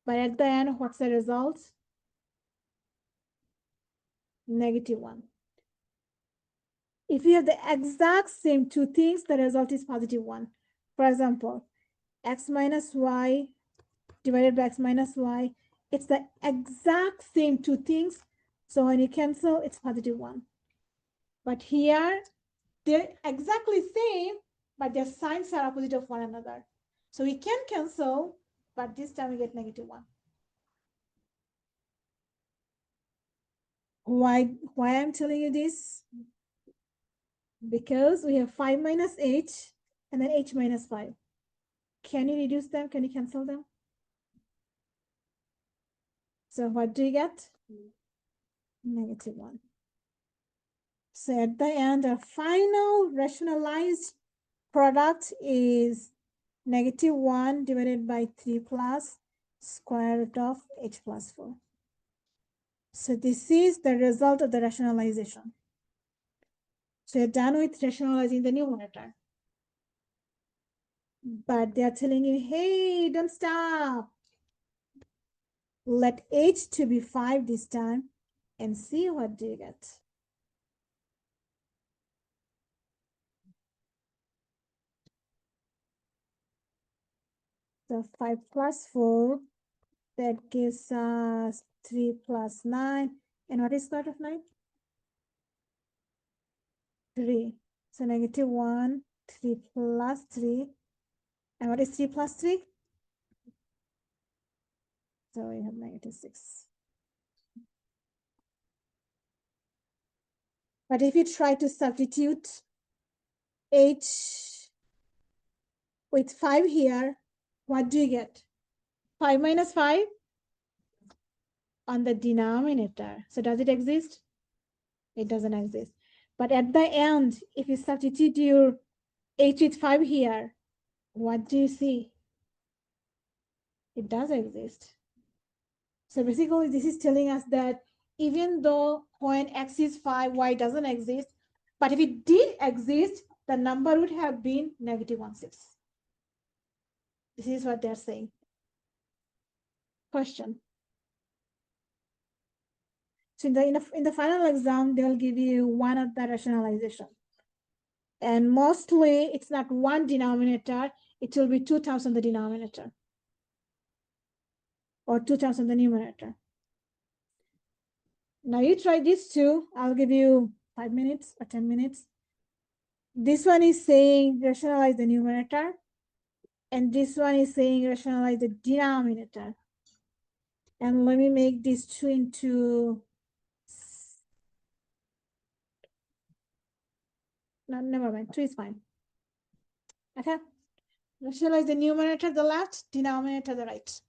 But at the end, what's the result? Negative 1. If you have the exact same two things, the result is positive 1. For example, x minus y divided by x minus y, it's the exact same two things. So when you cancel, it's positive 1. But here, they're exactly same, but their signs are opposite of one another. So we can cancel, but this time we get negative 1. Why I'm telling you this? Because we have 5 minus h and then h minus 5. Can you reduce them? Can you cancel them? So what do you get? Negative 1. So at the end, our final rationalized product is negative 1 divided by 3 plus square root of h plus 4. So this is the result of the rationalization. So you're done with rationalizing the numerator. But they're telling you, hey, don't stop. Let h to be 5 this time and see what do you get. So 5 plus 4, that gives us 3 plus 9. And what is square root of 9? 3. So negative 1 3 plus 3. And what is 3 plus 3? So we have -6. But if you try to substitute h with 5 here, what do you get? 5 minus 5 on the denominator. So does it exist? It doesn't exist. But at the end, if you substitute your h with 5 here, what do you see? It does exist. So basically, this is telling us that even though when x is 5, y doesn't exist, but if it did exist, the number would have been -1/6. This is what they're saying. Question. So in the final exam, they'll give you one of the rationalization. And mostly, it's not one denominator, it will be 2 terms on the denominator. Or 2 terms on the numerator. Now you try this too. I'll give you 5 minutes or 10 minutes. This one is saying rationalize the numerator. And this one is saying rationalize the denominator. And let me make these two into, no, never mind, 2 is fine. Okay, rationalize the numerator the left, denominator the right.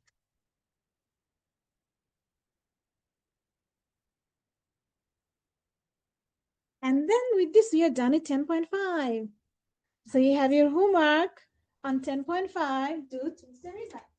And then with this, we are done at 10.5. So you have your homework on 10.5, do Tuesday results.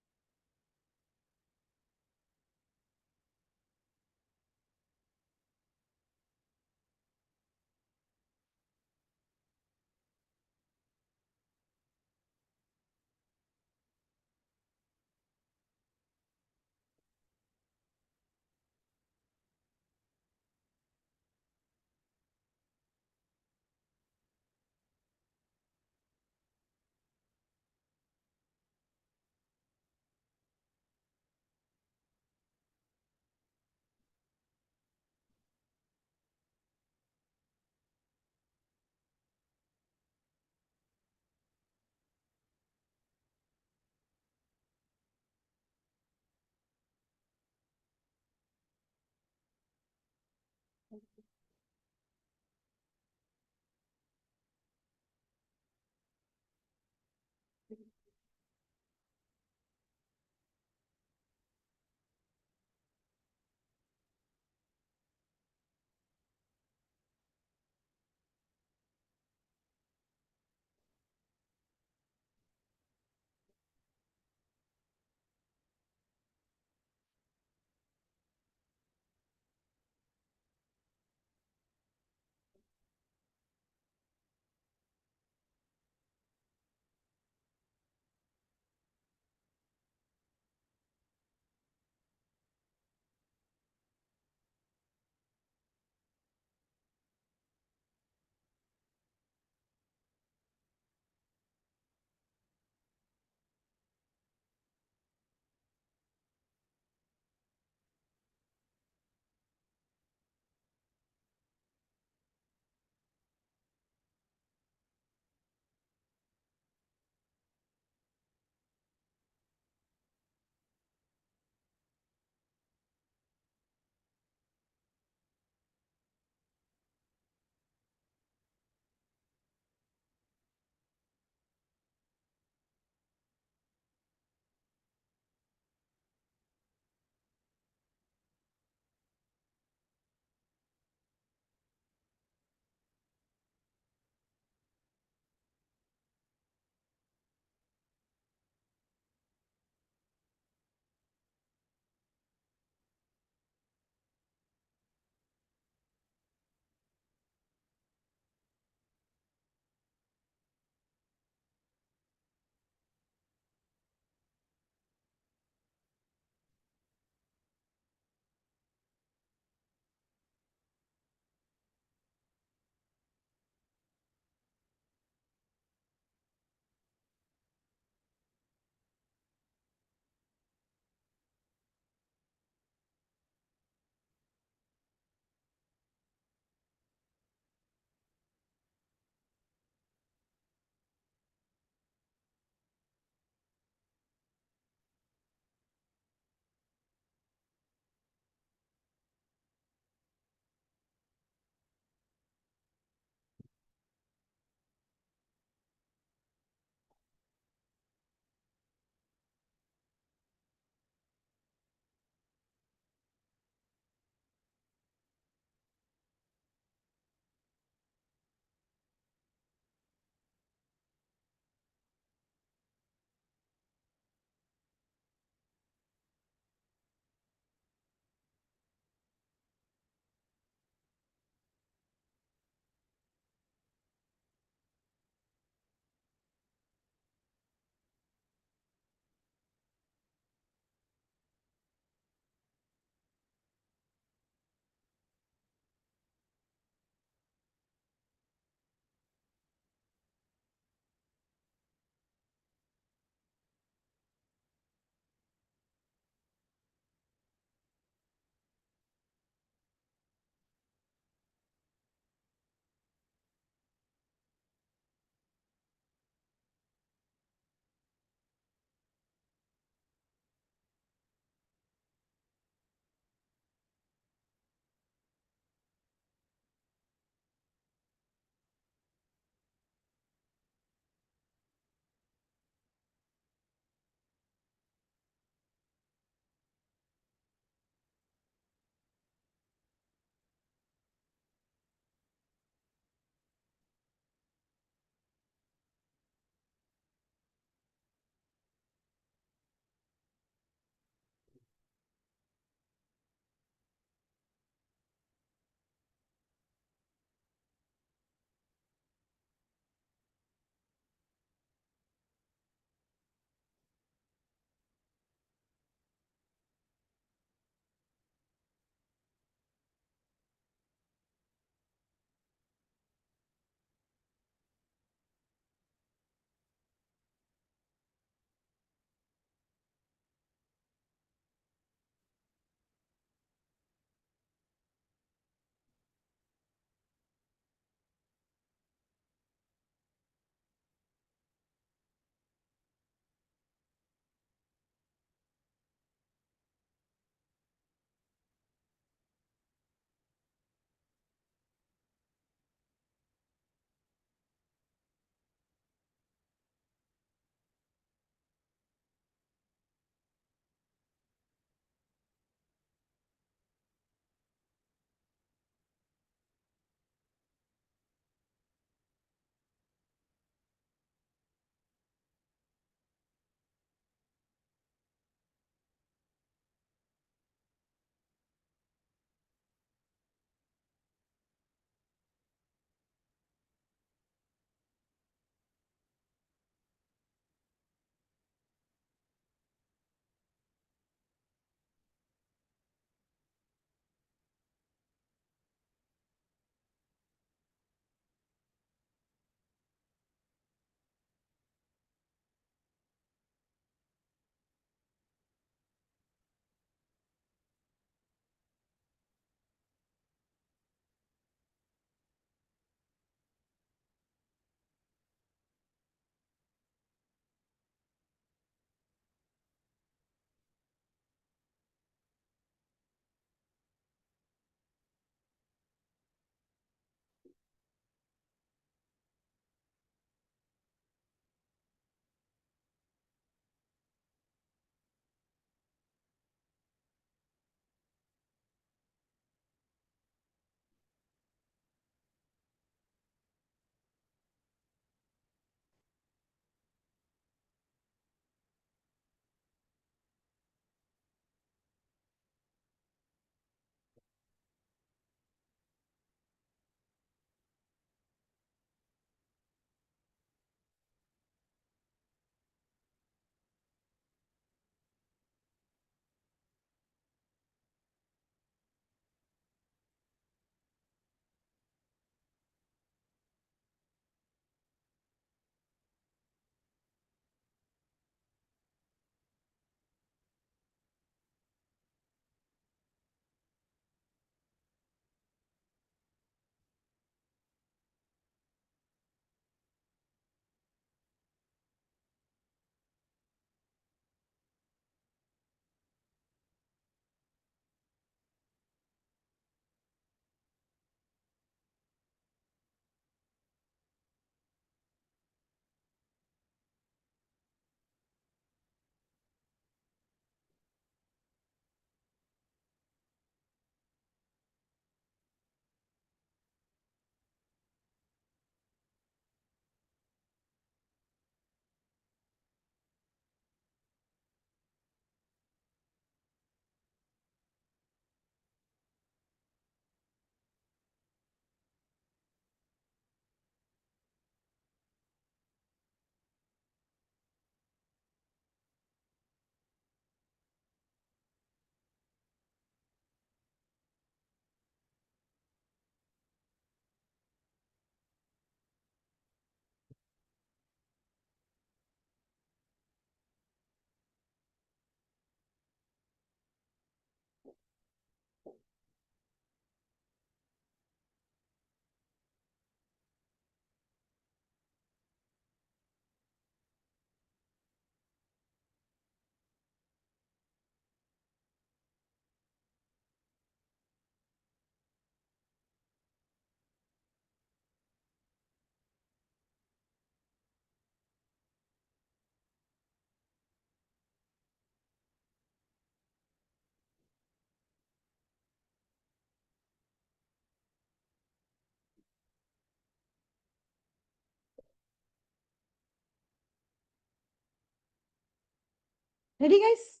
Ready, guys?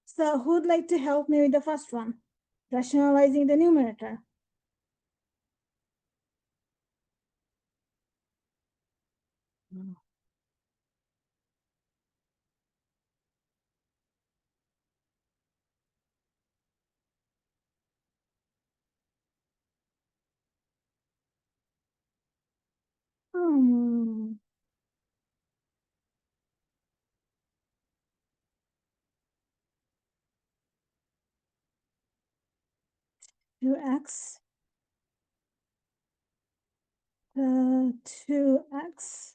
So who'd like to help me with the first one? Rationalizing the numerator. Hmm. Two x 2x.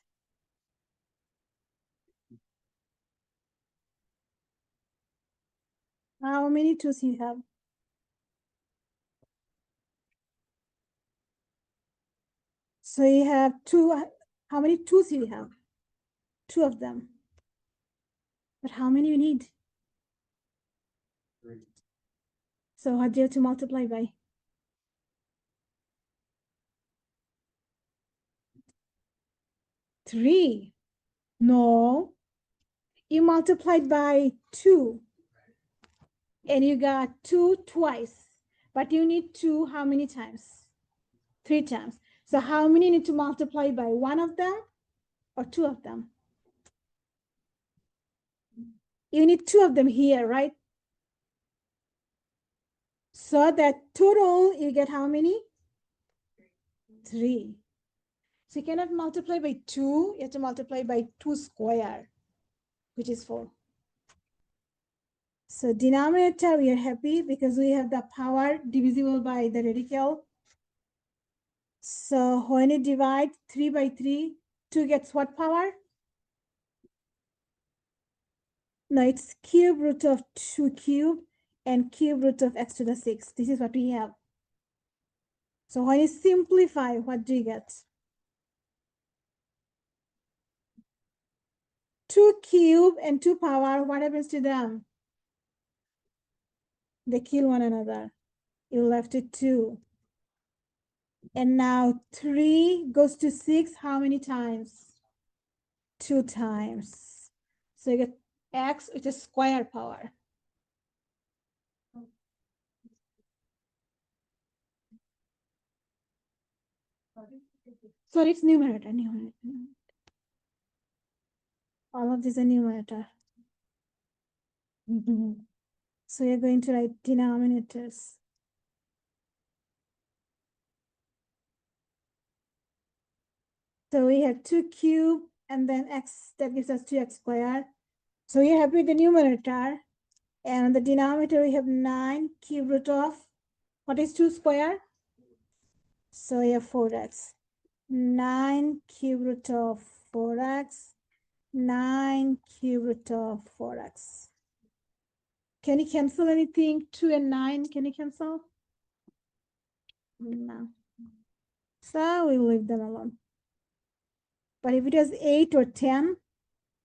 How many twos you have? So you have two. How many twos you have? Two of them. But how many you need? 3. So what do you have to multiply by? 3. No. You multiplied by 2. And you got 2 twice. But you need 2 how many times? 3 times. So how many you need to multiply by? One of them or 2 of them? You need 2 of them here, right? So that total, you get how many? 3. So you cannot multiply by 2. You have to multiply by 2 square, which is 4. So denominator, we are happy because we have the power divisible by the radical. So when you divide 3 by 3, 2 gets what power? No, it's cube root of 2 cube and cube root of x to the 6. This is what we have. So when you simplify, what do you get? 2 cube and 2 power, what happens to them? They kill one another. You're left with 2. And now 3 goes to 6, how many times? 2 times. So you get x, which is square power. So it's numerator. All of these are numerator. So you're going to write denominators. So we have 2 cube and then x, that gives us 2x squared. So we're happy with the numerator. And the denominator, we have 9 cube root of, what is 2 square? So we have 4x. 9 cube root of 4x. 9 cube root of 4x. Can you cancel anything? 2 and 9, can you cancel? No. So we'll leave them alone. But if it was 8 or 10,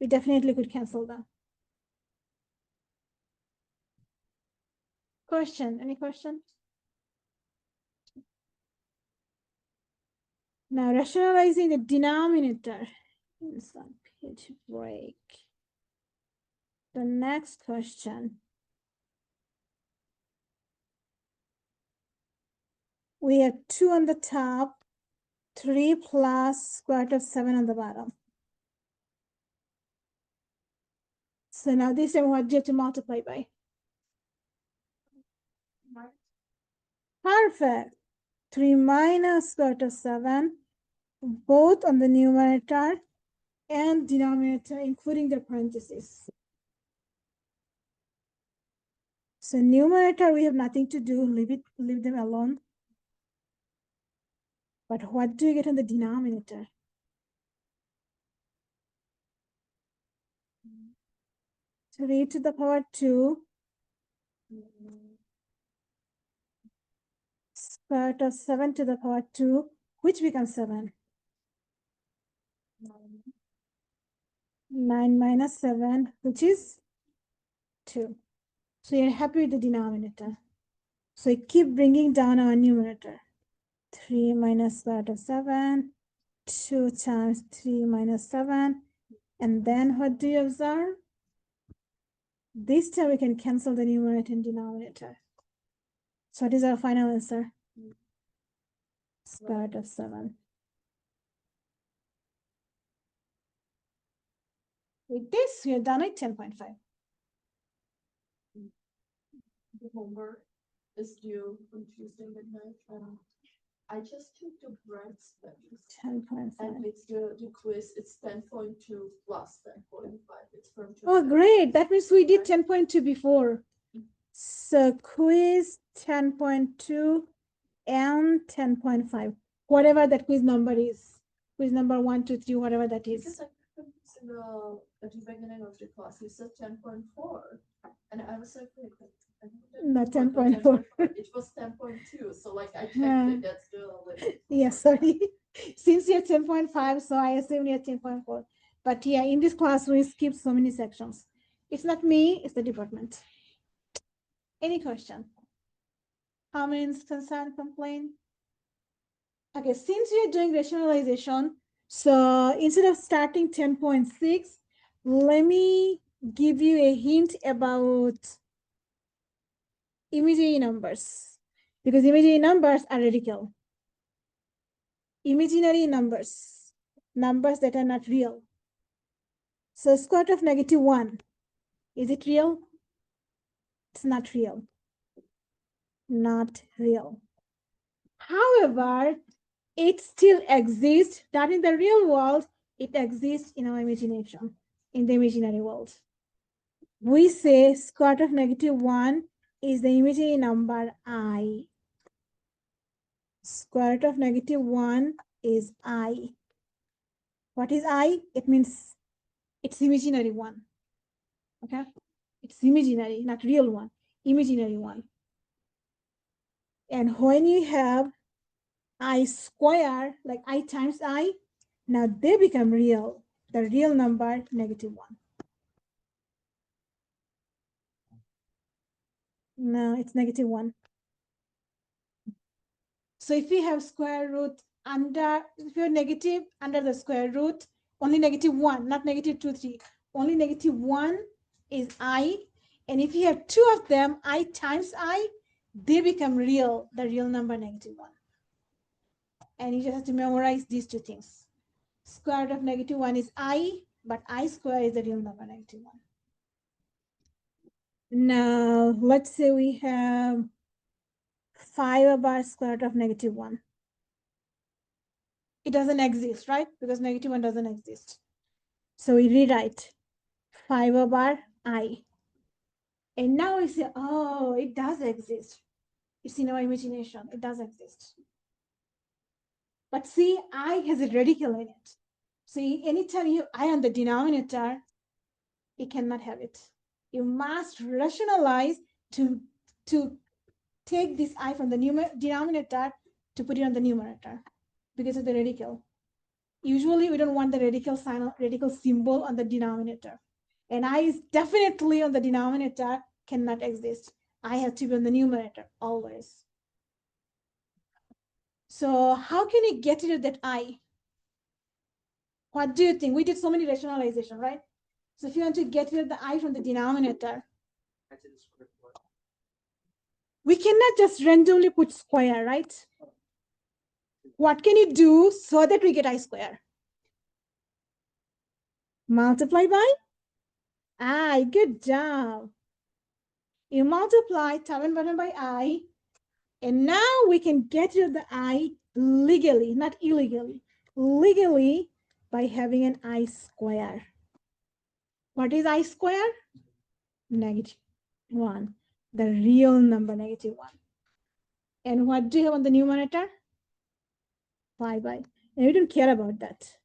we definitely could cancel them. Question, any question? Now rationalizing the denominator. Inside page break. The next question. We have 2 on the top, 3 plus square root of 7 on the bottom. So now this time what do you have to multiply by? Perfect. 3 minus square root of 7, both on the numerator and denominator, including the parentheses. So numerator, we have nothing to do, leave them alone. But what do you get on the denominator? 3 to the power 2 square root of 7 to the power 2, which becomes 7. 9 minus 7, which is 2. So you're happy with the denominator. So you keep bringing down our numerator. 3 minus square root of 7, 2 times 3 minus 7. And then what do you observe? This time we can cancel the numerator and denominator. So what is our final answer? Square root of 7. With this, we are done at 10.5. The homework is due on Tuesday midnight. I just took the bread studies. 10.5. And it's the quiz, it's 10.2 plus 10.5. It's from Oh, Tuesday. great. That means we did 10.2 before. So quiz 10.2 and 10.5. Whatever that quiz number is. Quiz number 1, 2, 3, whatever that is. Because in at the beginning of the class, you said 10.4. And I was like, wait, No, what, 10.4. It was 10.2. So like I checked it, that's still like, Yes, sorry. Since you're 10.5, so I assume you're 10.4. But yeah, in this class, we skip so many sections. It's not me, it's the department. Any question? Comments, concern, complaint? Okay, since we are doing rationalization, so instead of starting 10.6, let me give you a hint about imaginary numbers, because imaginary numbers are radical. Imaginary numbers, numbers that are not real. So square root of -1, is it real? It's not real. Not real. However, it still exists, not in the real world, it exists in our imagination, in the imaginary world. We say square root of -1 is the imaginary number I. Square root of -1 is I. What is I? It means it's imaginary one. Okay? It's imaginary, not real one, imaginary one. And when you have I square, like I times I, now they become real, the real number -1. No, it's -1. So if we have square root under, if you're negative under the square root, only -1, not -2, 3, only -1 is I. And if you have two of them, I times I, they become real, the real number -1. And you just have to memorize these two things. Square root of -1 is I, but I square is the real number -1. Now, let's say we have 5 square root of -1. It doesn't exist, right? Because -1 doesn't exist. So we rewrite 5 I. And now we say, oh, it does exist. It's in our imagination. It does exist. But see, I has a radical in it. See, anytime you have I on the denominator, it cannot have it. You must rationalize to take this I from the denominator to put it on the numerator because of the radical. Usually we don't want the radical sign or radical symbol on the denominator. And I is definitely on the denominator, cannot exist. I have to be on the numerator always. So how can you get rid of that I? What do you think? We did so many rationalization, right? So if you want to get rid of the I from the denominator, we cannot just randomly put square, right? What can you do so that we get I square? Multiply by I, good job. You multiply top and bottom by I, and now we can get rid of the I legally, not illegally, legally by having an I square. What is I square? -1, the real number -1. And what do you have on the numerator? 5 by. And we don't care about that.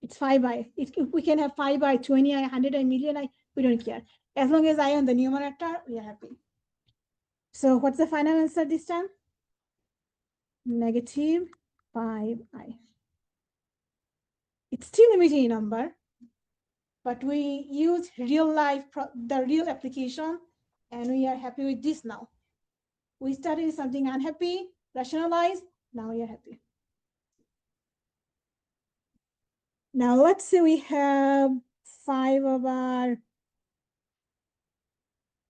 It's 5 by. If we can have 5 by 20, 100, a million, we don't care. As long as I on the numerator, we are happy. So what's the final answer this time? -5i. It's still imaginary number, but we use real life, the real application, and we are happy with this now. We started with something unhappy, rationalize, now we are happy. Now let's say we have 5 over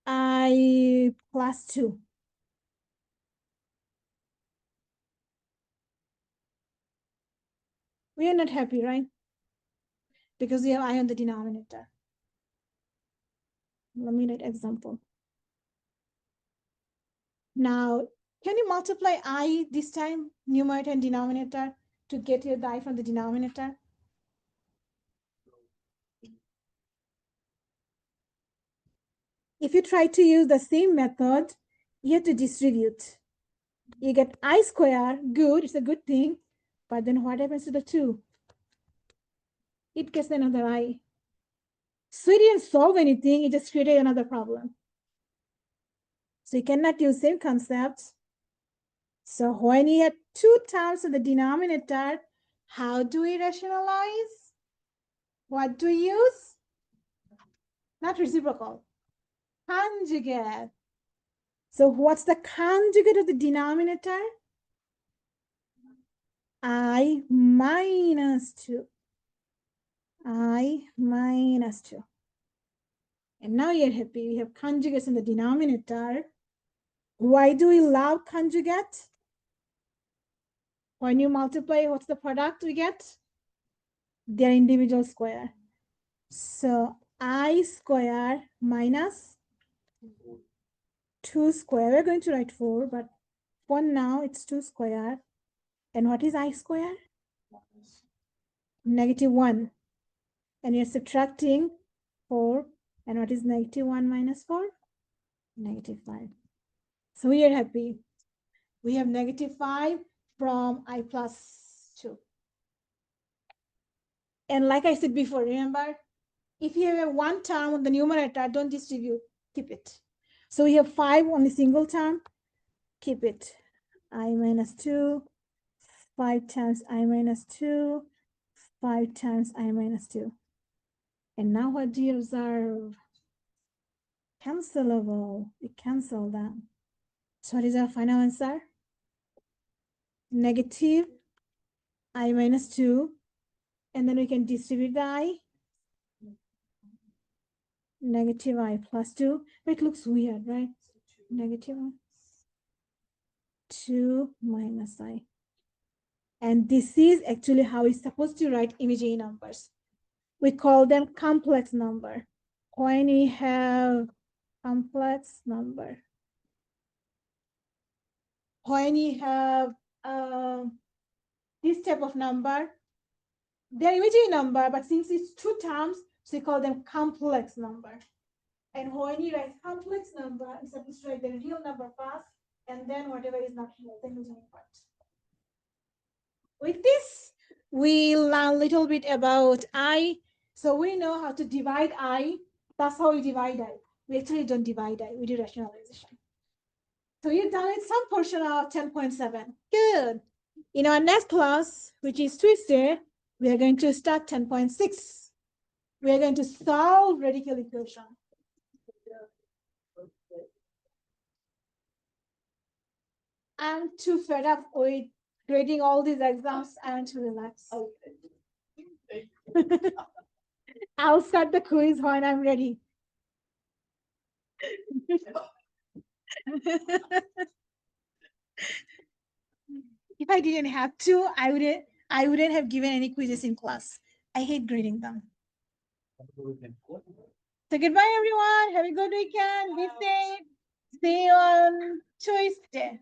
I plus 2. We are not happy, right? Because we have I on the denominator. Let me write example. Now, can you multiply I this time, numerator and denominator, to get your I from the denominator? If you try to use the same method, you have to distribute. You get I square, good, it's a good thing. But then what happens to the 2? It gets another I. So it didn't solve anything, it just created another problem. So you cannot use same concept. So when you have 2 terms in the denominator, how do we rationalize? What do we use? Not reciprocal. Conjugate. So what's the conjugate of the denominator? I minus 2. I minus 2. And now you're happy. We have conjugates in the denominator. Why do we love conjugate? When you multiply, what's the product we get? Their individual square. So I square minus 2 square. We're going to write 4, but for now it's 2 square. And what is I square? Negative 1. And you're subtracting 4. And what is negative 1 minus 4? Negative 5. So we are happy. We have negative 5 from I plus 2. And like I said before, remember, if you have one term on the numerator, don't distribute, keep it. So we have 5 on the single term, keep it. I minus 2, 5 times I minus 2, 5 times I minus 2. And now what do you observe? Cancelable. We cancel that. So what is our final answer? Negative I minus 2. And then we can distribute the I. Negative I plus 2. But it looks weird, right? Negative 2 minus I. And this is actually how we're supposed to write imaginary numbers. We call them complex number. When we have complex number, when we have this type of number, they're imaginary number, but since it's 2 terms, so we call them complex number. And when you write complex number, it's supposed to write the real number first, and then whatever is not real, then imaginary part. With this, we learn a little bit about I. So we know how to divide I. That's how we divide I. We actually don't divide I, we do rationalization. So you've done it some portion of 10.7. Good. In our next class, which is Tuesday, we are going to start 10.6. We are going to solve radical equation. I'm too fed up with grading all these exams. I want to relax. I'll start the quiz when I'm ready. If I didn't have to, I wouldn't have given any quizzes in class. I hate grading them. So goodbye, everyone. Have a good weekend. Be safe. See you on Tuesday.